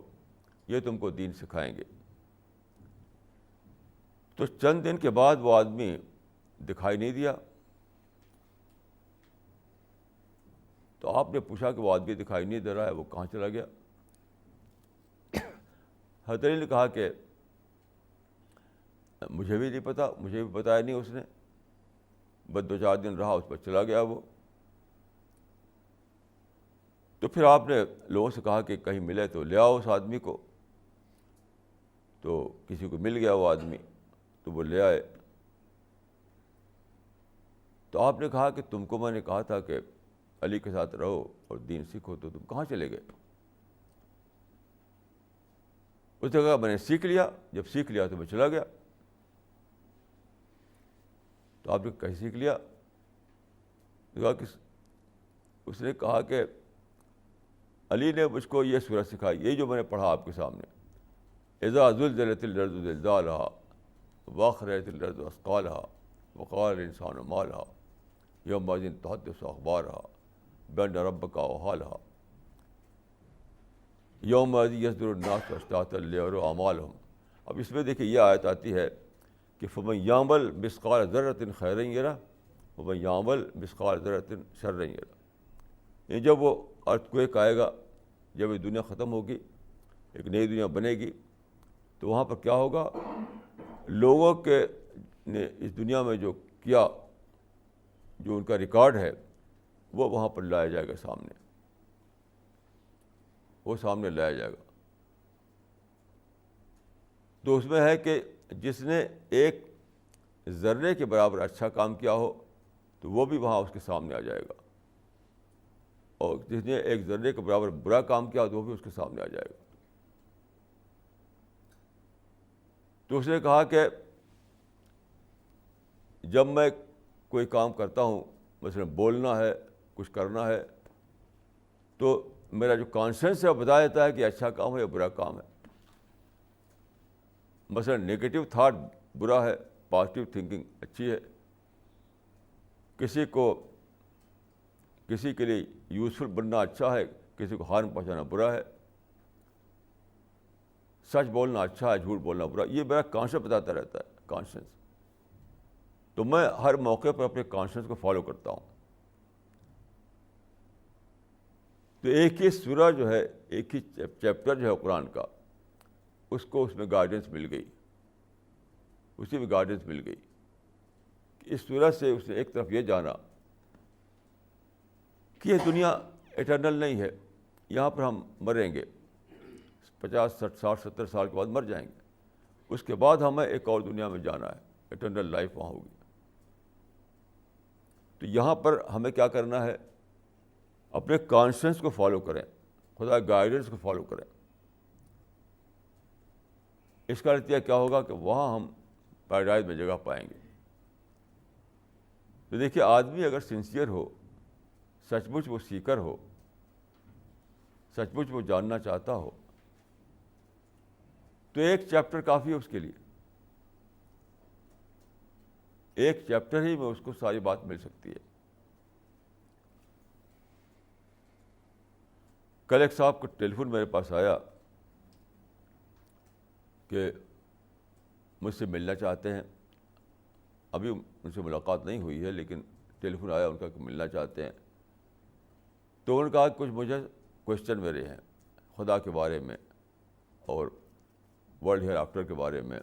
Speaker 1: یہ تم کو دین سکھائیں گے. تو چند دن کے بعد وہ آدمی دکھائی نہیں دیا. تو آپ نے پوچھا کہ وہ آدمی دکھائی نہیں دے رہا ہے، وہ کہاں چلا گیا؟ حضرت علی نے کہا کہ مجھے بھی نہیں پتا، مجھے بھی بتایا نہیں اس نے، بس 2-4 دن رہا، اس پر چلا گیا وہ. تو پھر آپ نے لوگوں سے کہا کہ کہیں ملے تو لے آؤ اس آدمی کو. تو کسی کو مل گیا وہ آدمی، تو وہ لے آئے. تو آپ نے کہا کہ تم کو میں نے کہا تھا کہ علی کے ساتھ رہو اور دین سیکھو، تو تم کہاں چلے گئے؟ اس نے کہا میں نے سیکھ لیا، جب سیکھ لیا تو میں چلا گیا. تو آپ نے کہیں سیکھ لیا؟ اس نے کہا کہ علی نے مجھ کو یہ سورہ سکھائی، یہی جو میں نے پڑھا آپ کے سامنے، اذا زلزلت الارض زلزالها واخرجت الارض اثقالها وقال الانسان ما لها يومئذ تحدث اخبارها بان ربك اوحى یومئذ یصدر الناس اشتاتا لیروا اعمالهم. اب اس میں دیکھیے یہ آیت آتی ہے کہ فمن یعمل مثقال ذرۃ خیرا یرہ ومن یعمل مثقال ذرۃ شرا یرہ. یہ جب وہ ارتھکویک آئے گا، جب یہ دنیا ختم ہوگی، ایک نئی دنیا بنے گی، تو وہاں پر کیا ہوگا؟ لوگوں کے نے اس دنیا میں جو کیا، جو ان کا ریکارڈ ہے، وہ وہاں پر لایا جائے گا سامنے، وہ سامنے لایا جائے گا. تو اس میں ہے کہ جس نے ایک ذرے کے برابر اچھا کام کیا ہو تو وہ بھی وہاں اس کے سامنے آ جائے گا، اور جس نے ایک ذرے کے برابر برا کام کیا تو وہ بھی اس کے سامنے آ جائے گا. تو اس نے کہا کہ جب میں کوئی کام کرتا ہوں، مثلا بولنا ہے، کچھ کرنا ہے، تو میرا جو کانشنس ہے وہ بتا دیتا ہے کہ اچھا کام ہے یا برا کام ہے. مثلا نگیٹو تھاٹ برا ہے، پازیٹیو تھنکنگ اچھی ہے. کسی کے لیے یوزفل بننا اچھا ہے، کسی کو ہارم پہنچانا برا ہے. سچ بولنا اچھا ہے، جھوٹ بولنا برا. یہ میرا کانشنس بتاتا رہتا ہے، کانشنس. تو میں ہر موقع پر اپنے کانشنس کو فالو کرتا ہوں. تو ایک ہی سورہ جو ہے، ایک ہی چیپٹر جو ہے قرآن کا، اس کو اس میں گائیڈنس مل گئی، اسی میں گائیڈنس مل گئی. اس سورہ سے اس نے ایک طرف یہ جانا کہ یہ دنیا ایٹرنل نہیں ہے، یہاں پر ہم مریں گے، 50 60 70 سال کے بعد مر جائیں گے. اس کے بعد ہمیں ایک اور دنیا میں جانا ہے، ایٹرنل لائف وہاں ہوگی. تو یہاں پر ہمیں کیا کرنا ہے؟ اپنے کانشنس کو فالو کریں، خدا گائیڈنس کو فالو کریں. اس کا نتیجہ کیا ہوگا کہ وہاں ہم پیراڈائز میں جگہ پائیں گے. تو دیکھیے، آدمی اگر سنسیئر ہو، سچ مچ وہ سیکر ہو، سچ مچ وہ جاننا چاہتا ہو، تو ایک چیپٹر کافی ہے اس کے لیے. ایک چیپٹر ہی میں اس کو ساری بات مل سکتی ہے. کل ایک صاحب کا ٹیلی فون میرے پاس آیا کہ مجھ سے ملنا چاہتے ہیں. ابھی ان سے ملاقات نہیں ہوئی ہے، لیکن ٹیلی فون آیا ان کا کہ ملنا چاہتے ہیں. تو انہوں نے کہا کچھ مجھے کوشچن میرے ہیں خدا کے بارے میں، اور ورلڈ ہیئر آفٹر کے بارے میں،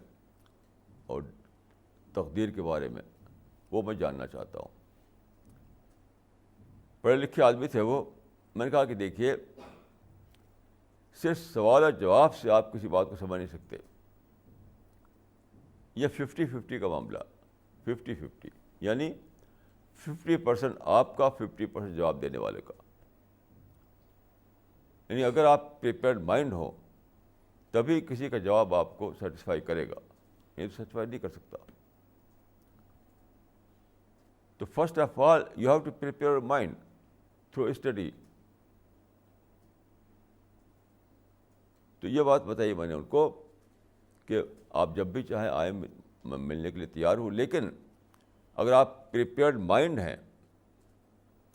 Speaker 1: اور تقدیر کے بارے میں، وہ میں جاننا چاہتا ہوں. پڑھے لکھے آدمی تھے وہ. میں نے کہا کہ دیکھیے، صرف سوال اور جواب سے آپ کسی بات کو سمجھ نہیں سکتے. یہ 50-50 کا معاملہ، 50-50، یعنی 50% آپ کا، 50% جواب دینے والے کا. یعنی اگر آپ پریپیئرڈ مائنڈ ہو تبھی کسی کا جواب آپ کو سیٹسفائی کرے گا، نہیں تو سیٹسفائی نہیں کر سکتا. First of all you have to prepare your mind through study. تو یہ بات بتائی میں نے ان کو کہ آپ جب بھی چاہیں آئیں، میں ملنے کے لیے تیار ہوں، لیکن اگر آپ پریپیئرڈ مائنڈ ہیں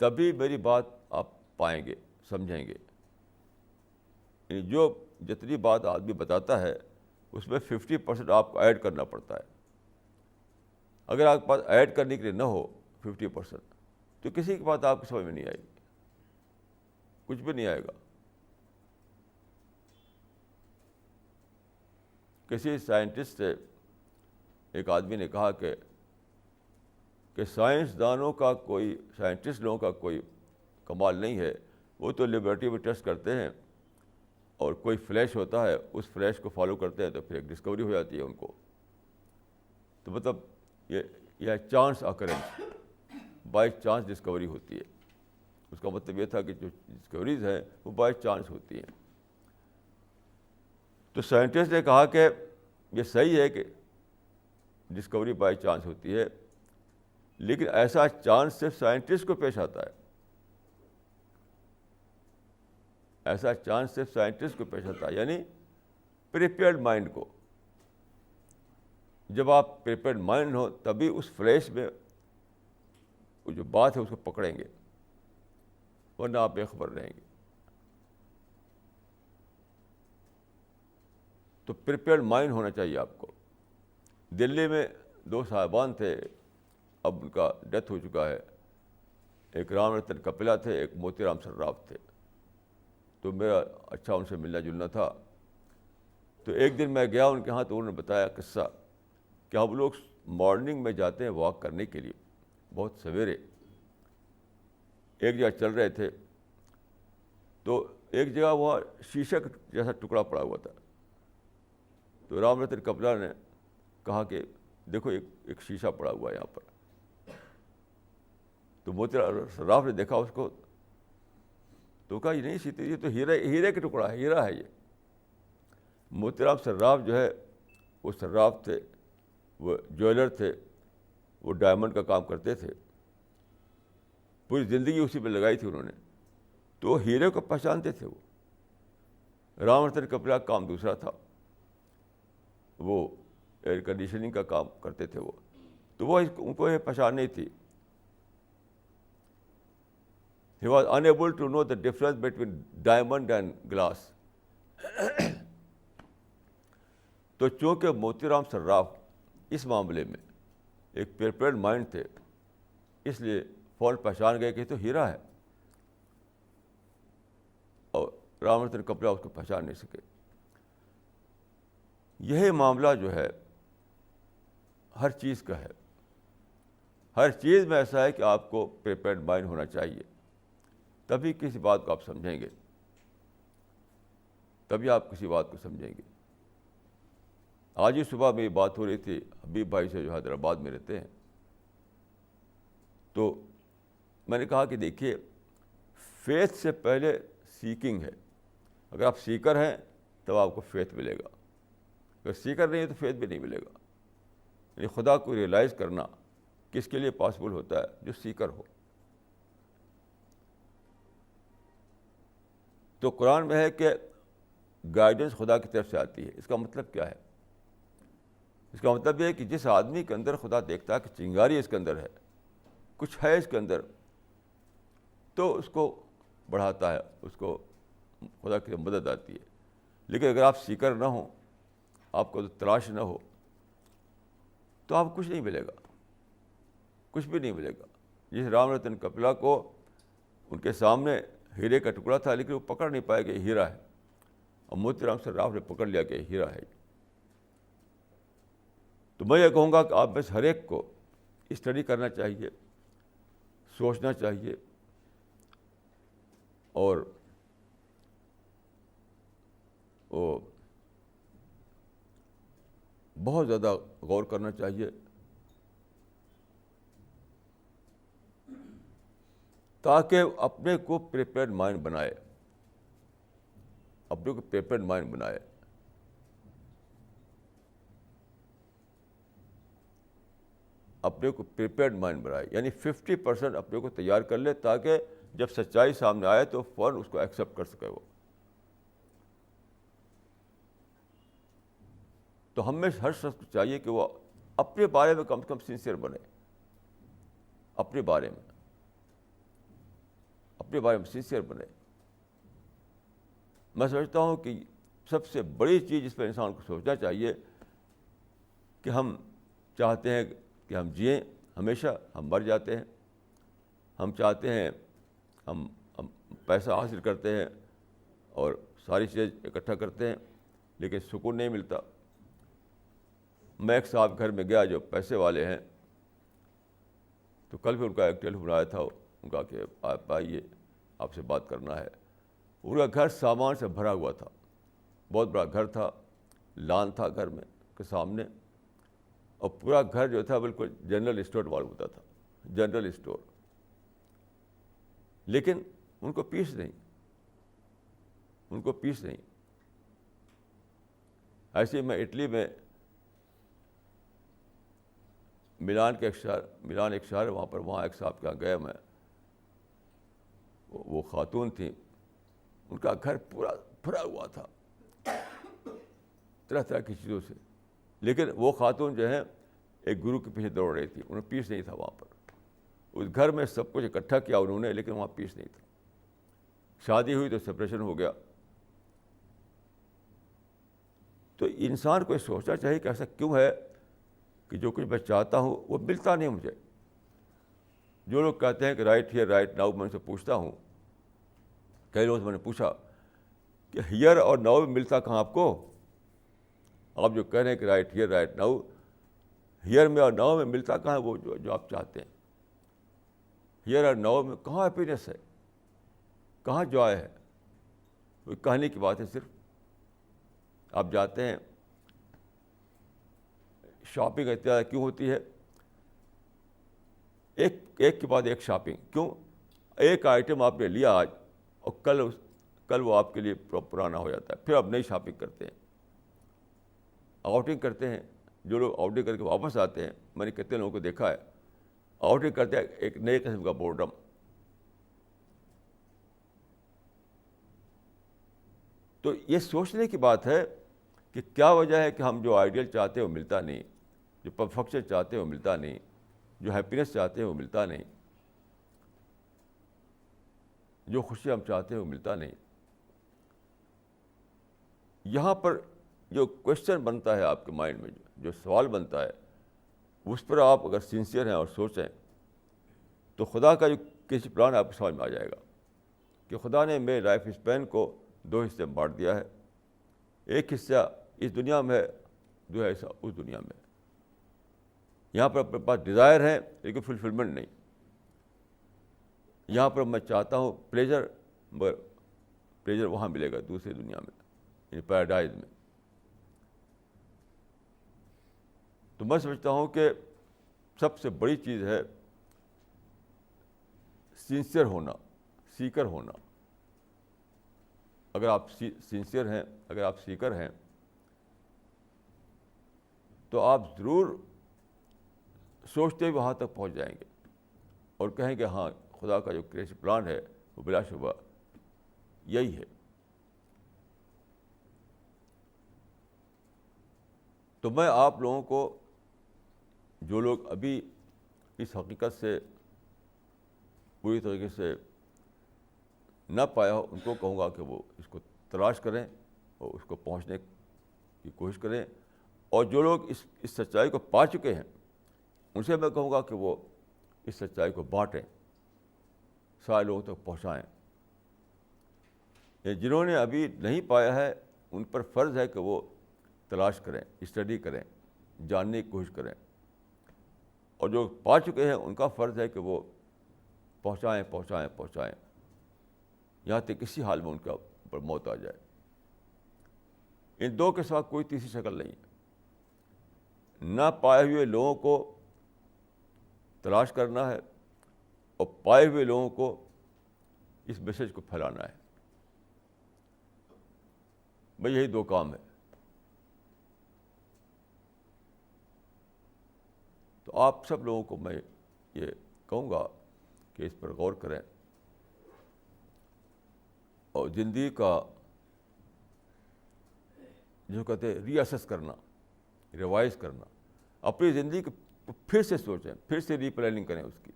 Speaker 1: تبھی میری بات آپ پائیں گے، سمجھیں گے. یعنی جو جتنی بات آدمی بتاتا ہے اس میں 50% آپ کو ایڈ کرنا پڑتا ہے. اگر آپ کے پاس ایڈ کرنے کے لیے نہ ہو 50%، تو کسی کی بات آپ کو سمجھ میں نہیں آئے گی، کچھ بھی نہیں آئے گا. کسی سائنٹسٹ سے ایک آدمی نے کہا کہ سائنسدانوں کا کوئی، سائنٹسٹ لوگوں کا کوئی کمال نہیں ہے، وہ تو لیبارٹری میں ٹیسٹ کرتے ہیں اور کوئی فلیش ہوتا ہے، اس فلیش کو فالو کرتے ہیں تو پھر ایک ڈسکوری ہو جاتی ہے ان کو. تو مطلب یہ chance occurrences, by chance Discovery ہوتی ہے. اس کا مطلب یہ تھا کہ جو ڈسکوریز ہیں وہ بائی چانس ہوتی ہیں. تو سائنٹسٹ نے کہا کہ یہ صحیح ہے کہ ڈسکوری بائی چانس ہوتی ہے، لیکن ایسا چانس صرف سائنٹسٹ کو پیش آتا ہے. ایسا چانس صرف سائنٹسٹ کو پیش آتا ہے، یعنی پریپیئرڈ مائنڈ کو. جب آپ پریپیئرڈ مائنڈ ہو تبھی اس فلیش میں وہ جو بات ہے اس کو پکڑیں گے، ورنہ آپ بے خبر رہیں گے. تو پریپیئرڈ مائنڈ ہونا چاہیے آپ کو. دلی میں 2 صاحبان تھے، اب ان کا ڈیتھ ہو چکا ہے. ایک رام رتن کپلا تھے، ایک موتی رام صراف تھے. تو میرا اچھا ان سے ملنا جلنا تھا. تو ایک دن میں گیا ان کے ہاں، تو انہوں نے بتایا قصہ کہ ہم لوگ مارننگ میں جاتے ہیں واک کرنے کے لیے بہت سویرے. ایک جگہ چل رہے تھے تو ایک جگہ وہاں شیشے جیسا ٹکڑا پڑا ہوا تھا. تو رام رتن کپلا نے کہا کہ دیکھو ایک شیشہ پڑا ہوا ہے یہاں پر. تو موتی رام صراف نے دیکھا اس کو تو کہا یہ نہیں سیتے، یہ تو ہیرے کا ٹکڑا ہے، ہیرا ہے یہ. موتی رام صراف جو ہے وہ صراف تھے، وہ جویلر تھے، وہ ڈائمنڈ کا کام کرتے تھے، پوری زندگی اسی پہ لگائی تھی انہوں نے. تو وہ ہیرے کو پہچانتے تھے. وہ رام رتن کپلا کا کام دوسرا تھا، وہ ایئر کنڈیشننگ کا کام کرتے تھے. وہ تو وہ ان کو یہ پہچان نہیں تھی. He was unable to know the difference between diamond and glass. تو چونکہ موتی رام صراف اس معاملے میں ایک پریپیئرڈ مائنڈ تھے، اس لیے فوراً پہچان گئے کہ تو ہیرا ہے، اور رام رتن کپلا اس کو پہچان نہیں سکے. یہی معاملہ جو ہے ہر چیز کا ہے. ہر چیز میں ایسا ہے کہ آپ کو پریپیئرڈ مائنڈ ہونا چاہیے، تبھی کسی بات کو آپ سمجھیں گے، تبھی آپ کسی بات کو سمجھیں گے. آج ہی صبح میری بات ہو رہی تھی حبیب بھائی سے، جو حیدرآباد میں رہتے ہیں. تو میں نے کہا کہ دیکھیے، فیتھ سے پہلے سیکنگ ہے. اگر آپ سیکر ہیں تب آپ کو فیتھ ملے گا، اگر سیکر نہیں ہے تو فیتھ بھی نہیں ملے گا. یعنی خدا کو ریئلائز کرنا کس کے لیے پاسبل ہوتا ہے؟ جو سیکر ہو. تو قرآن میں ہے کہ گائیڈنس خدا کی طرف سے آتی ہے. اس کا مطلب کیا ہے؟ اس کا مطلب یہ ہے کہ جس آدمی کے اندر خدا دیکھتا ہے کہ چنگاری اس کے اندر ہے، کچھ ہے اس کے اندر، تو اس کو بڑھاتا ہے، اس کو خدا کی مدد آتی ہے. لیکن اگر آپ سیکر نہ ہوں، آپ کو تلاش نہ ہو، تو آپ کو کچھ نہیں ملے گا، کچھ بھی نہیں ملے گا. جس رام رتن کپلا کو ان کے سامنے ہیرے کا ٹکڑا تھا، لیکن وہ پکڑ نہیں پائے کہ ہیرا ہے، اور موتی رام صراف نے پکڑ لیا کہ ہیرا ہے. تو میں یہ کہوں گا کہ آپ میں سے ہر ایک کو اسٹڈی کرنا چاہیے، سوچنا چاہیے، اور وہ بہت زیادہ غور کرنا چاہیے، تاکہ اپنے کو پریپیئرڈ مائنڈ بنائے، اپنے کو پریپیئرڈ مائنڈ بنائے. اپنے کو پریپیئرڈ مائنڈ بنائے، یعنی 50% اپنے کو تیار کر لے تاکہ جب سچائی سامنے آئے تو فوراً اس کو ایکسیپٹ کر سکے وہ. تو ہمیں ہر شخص کو چاہیے کہ وہ اپنے بارے میں کم سے کم سنسیئر بنے، اپنے بارے میں سنسیئر بنے. میں سمجھتا ہوں کہ سب سے بڑی چیز جس پہ انسان کو سوچنا چاہیے کہ ہم چاہتے ہیں کہ ہم جئیں ہمیشہ، ہم مر جاتے ہیں. ہم چاہتے ہیں ہم پیسہ حاصل کرتے ہیں اور ساری چیزیں اکٹھا کرتے ہیں لیکن سکون نہیں ملتا. میں ایک صاحب گھر میں گیا جو پیسے والے ہیں، تو کل بھی ان کا ایک ٹیلی فون آیا تھا، ان کا کہ آپ آئیے آپ سے بات کرنا ہے. ان کا گھر سامان سے بھرا ہوا تھا، بہت بڑا گھر تھا، لان تھا گھر میں کے سامنے، اور پورا گھر جو تھا بالکل جنرل اسٹور والا ہوتا تھا، جنرل اسٹور. لیکن ان کو پیس نہیں. ایسے ہی میں اٹلی میں ملان ایک شہر ہے وہاں ایک صاحب کے یہاں گیا میں. وہ خاتون تھیں، ان کا گھر پورا بھرا ہوا تھا طرح طرح کی چیزوں سے، لیکن وہ خاتون جو ہے ایک گرو کے پیچھے دوڑ رہی تھی. انہیں پیس نہیں تھا وہاں پر. اس گھر میں سب کچھ اکٹھا کیا انہوں نے، لیکن وہاں پیس نہیں تھا. شادی ہوئی تو سپریشن ہو گیا. تو انسان کو یہ سوچنا چاہیے کہ ایسا کیوں ہے کہ جو کچھ میں چاہتا ہوں وہ ملتا نہیں مجھے. جو لوگ کہتے ہیں کہ رائٹ ہیئر رائٹ ناؤ، میں ان سے پوچھتا ہوں، کئی لوگوں سے میں نے پوچھا کہ ہیئر اور ناؤ میں ملتا کہاں آپ کو؟ آپ جو کہہ رہے ہیں کہ right here right now, here میں اور ناؤ میں ملتا کہاں ہے وہ جو آپ چاہتے ہیں؟ ہیئر اور ناؤ میں کہاں ہیپینس ہے، کہاں جوائے ہے؟ وہ کہانی کی بات ہے صرف. آپ جاتے ہیں، شاپنگ اتنا کیوں ہوتی ہے؟ ایک کے بعد ایک شاپنگ. کیوں؟ ایک آئٹم آپ نے لیا آج اور کل وہ آپ کے لیے پرانا ہو جاتا ہے، پھر آپ نئی شاپنگ کرتے ہیں. آؤٹنگ کرتے ہیں، جو لوگ آؤٹنگ کر کے واپس آتے ہیں، میں نے کتنے لوگوں کو دیکھا ہے آؤٹنگ کرتے ہیں ایک نئے قسم کا بورڈم. تو یہ سوچنے کی بات ہے کہ کیا وجہ ہے کہ ہم جو آئیڈیل چاہتے ہیں وہ ملتا نہیں، جو پرفیکشن چاہتے ہیں وہ ملتا نہیں، جو ہیپینس چاہتے ہیں وہ ملتا نہیں، جو خوشی ہم چاہتے ہیں وہ ملتا نہیں. یہاں پر جو کوشچن بنتا ہے آپ کے مائنڈ میں، جو سوال بنتا ہے، اس پر آپ اگر سنسیئر ہیں اور سوچیں تو خدا کا جو کسی پلان آپ کو سمجھ میں آ جائے گا کہ خدا نے میرے لائف اسپین کو 2 حصے میں بانٹ دیا ہے. ایک حصہ اس دنیا میں ہے، دوسرا حصہ اس دنیا میں. یہاں پر اپنے پاس ڈیزائر ہے لیکن فلفلمنٹ نہیں. یہاں پر میں چاہتا ہوں پلیجر، مگر پلیجر وہاں ملے گا دوسری دنیا میں، یعنی پیراڈائز میں. تو میں سمجھتا ہوں کہ سب سے بڑی چیز ہے سنسیئر ہونا، سیکر ہونا. اگر آپ سنسیئر ہیں، اگر آپ سیکر ہیں تو آپ ضرور سوچتے ہوئے وہاں تک پہنچ جائیں گے اور کہیں گے ہاں خدا کا جو کریشن پلان ہے وہ بلا شبہ یہی ہے. تو میں آپ لوگوں کو، جو لوگ ابھی اس حقیقت سے پوری طریقے سے نہ پایا ہو، ان کو کہوں گا کہ وہ اس کو تلاش کریں اور اس کو پہنچنے کی کوشش کریں. اور جو لوگ اس سچائی کو پا چکے ہیں ان سے میں کہوں گا کہ وہ اس سچائی کو بانٹیں، سارے لوگوں تک پہنچائیں. جنہوں نے ابھی نہیں پایا ہے ان پر فرض ہے کہ وہ تلاش کریں، اسٹڈی کریں، جاننے کی کوشش کریں. اور جو پا چکے ہیں ان کا فرض ہے کہ وہ پہنچائیں یہاں تک کسی حال میں ان کا پر موت آ جائے. ان دو کے ساتھ کوئی تیسری شکل نہیں ہے. نہ پائے ہوئے لوگوں کو تلاش کرنا ہے اور پائے ہوئے لوگوں کو اس میسج کو پھیلانا ہے. بھئی یہی 2 کام ہے. تو تو آپ سب لوگوں کو میں یہ کہوں گا کہ اس پر غور کریں اور زندگی کا جو کہتے ہیں ری اسیس کرنا، ریوائز کرنا، اپنی زندگی کو پھر سے سوچیں، پھر سے ری پلاننگ کریں اس کی.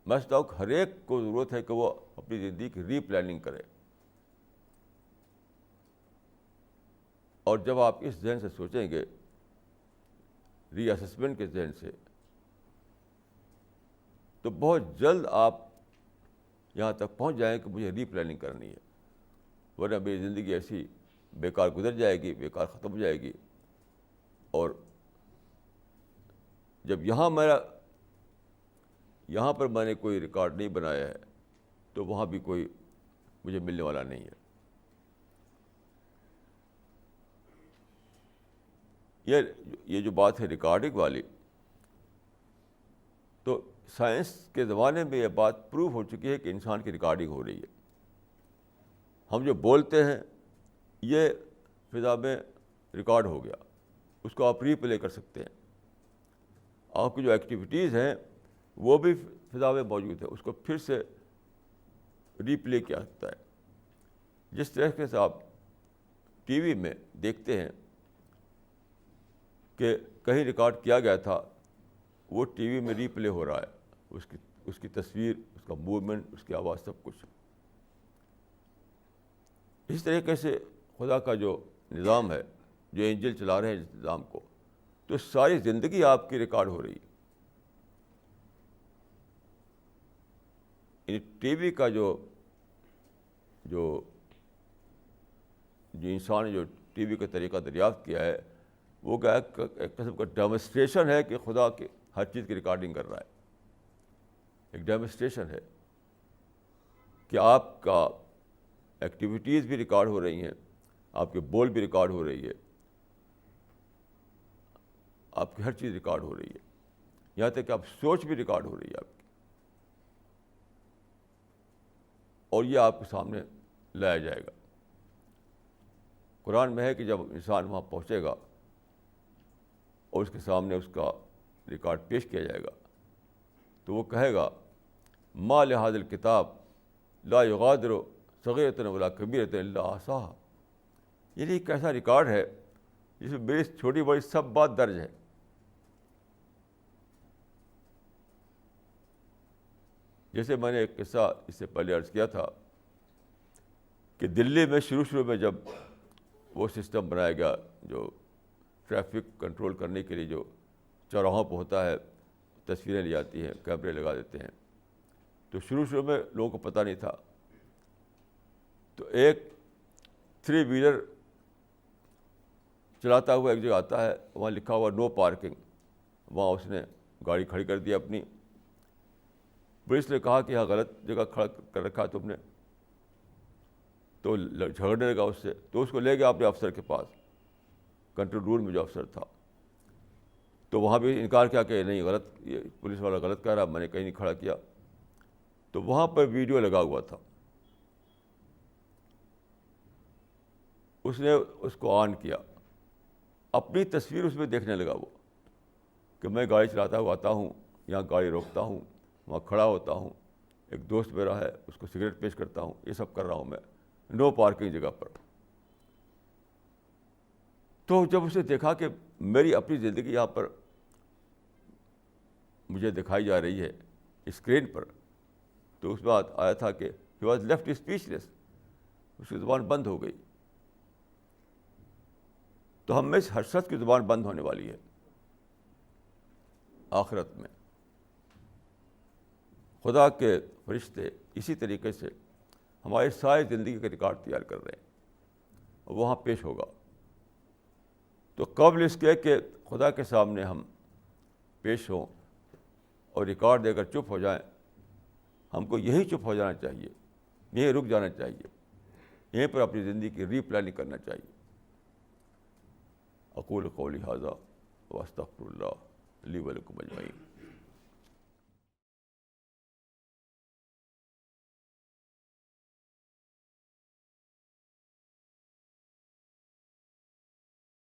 Speaker 1: میں سمجھتا ہوں کہ ہر ایک کو ضرورت ہے کہ وہ اپنی زندگی کی ری پلاننگ کرے. اور جب آپ اس ذہن سے سوچیں گے، ری اسسمنٹ کے ذہن سے، تو بہت جلد آپ یہاں تک پہنچ جائیں کہ مجھے ری پلاننگ کرنی ہے، ورنہ میری زندگی ایسی بیکار گزر جائے گی، بیکار ختم ہو جائے گی. اور جب یہاں پر میں نے کوئی ریکارڈ نہیں بنایا ہے تو وہاں بھی کوئی مجھے ملنے والا نہیں ہے. یہ جو بات ہے ریکارڈنگ والی، تو سائنس کے زمانے میں یہ بات پروو ہو چکی ہے کہ انسان کی ریکارڈنگ ہو رہی ہے. ہم جو بولتے ہیں یہ فضا میں ریکارڈ ہو گیا، اس کو آپ ری پلے کر سکتے ہیں. آپ کی جو ایکٹیویٹیز ہیں وہ بھی فضا میں موجود ہے، اس کو پھر سے ری پلے کیا جاتا ہے. جس طرح سے آپ ٹی وی میں دیکھتے ہیں کہ کہیں ریکارڈ کیا گیا تھا، وہ ٹی وی میں ری پلے ہو رہا ہے، اس کی تصویر، اس کا موومنٹ، اس کی آواز، سب کچھ. اس طریقے سے خدا کا جو نظام ہے، جو اینجل چلا رہے ہیں اس نظام کو، تو ساری زندگی آپ کی ریکارڈ ہو رہی ہے. ٹی وی کا جو انسان نے جو ٹی وی کا طریقہ دریافت کیا ہے، وہ کیا ہے، ایک قسم کا ڈیمونسٹریشن ہے کہ خدا کی ہر چیز کی ریکارڈنگ کر رہا ہے. ایک ڈیمونسٹریشن ہے کہ آپ کا ایکٹیویٹیز بھی ریکارڈ ہو رہی ہیں، آپ کے بول بھی ریکارڈ ہو رہی ہے، آپ کی ہر چیز ریکارڈ ہو رہی ہے، یہاں تک کہ آپ سوچ بھی ریکارڈ ہو رہی ہے آپ کی، اور یہ آپ کے سامنے لایا جائے گا. قرآن میں ہے کہ جب انسان وہاں پہنچے گا اور اس کے سامنے اس کا ریکارڈ پیش کیا جائے گا، تو وہ کہے گا ما لہذا الکتاب لا یغادر صغیرۃ ولا کبیرۃ الا احصاها. یہ ایک ایسا ریکارڈ ہے جس میں میری چھوٹی بڑی سب بات درج ہے. جیسے میں نے ایک قصہ اس سے پہلے عرض کیا تھا کہ دلی میں شروع میں جب وہ سسٹم بنایا گیا جو ٹریفک کنٹرول کرنے کے لیے جو چوراہوں پہ ہوتا ہے، تصویریں لی جاتی ہیں، کیمرے لگا دیتے ہیں، تو شروع میں لوگوں کو پتہ نہیں تھا. تو ایک 3 ویلر چلاتا ہوا ایک جگہ آتا ہے، وہاں لکھا ہوا نو پارکنگ، وہاں اس نے گاڑی کھڑی کر دی اپنی. پولیس نے کہا کہ یہاں غلط جگہ کھڑا کر رکھا تم نے، تو جھگڑنے لگا اس سے. تو اس کو لے گیا اپنے افسر کے پاس، کنٹرول روم میں جو افسر تھا. تو وہاں بھی انکار کیا کہ نہیں، غلط، یہ پولیس والا غلط کہہ رہا، میں نے کہیں نہیں کھڑا کیا. تو وہاں پر ویڈیو لگا ہوا تھا، اس نے اس کو آن کیا، اپنی تصویر اس میں دیکھنے لگا وہ کہ میں گاڑی چلاتا ہوا آتا ہوں، یہاں گاڑی روکتا ہوں، وہاں کھڑا ہوتا ہوں، ایک دوست میرا ہے اس کو سگریٹ پیش کرتا ہوں، یہ سب کر رہا ہوں میں نو پارکنگ جگہ پر. تو جب اسے دیکھا کہ میری اپنی زندگی یہاں پر مجھے دکھائی جا رہی ہے اسکرین پر، تو اس بات آیا تھا کہ ہی واز لیفٹ اسپیچلیس، اس کی زبان بند ہو گئی. تو ہم میں سے ہر شخص کی زبان بند ہونے والی ہے آخرت میں. خدا کے فرشتے اسی طریقے سے ہماری ساری زندگی کا ریکارڈ تیار کر رہے ہیں، اور وہاں پیش ہوگا. تو قبل اس کے کہ خدا کے سامنے ہم پیش ہوں اور ریکارڈ دے کر چپ ہو جائیں، ہم کو یہی چپ ہو جانا چاہیے، یہیں رک جانا چاہیے، یہیں پر اپنی زندگی کی ری پلاننگ کرنا چاہیے. اقول قولی ھذا واستغفر اللہ لی ولکم اجمعین.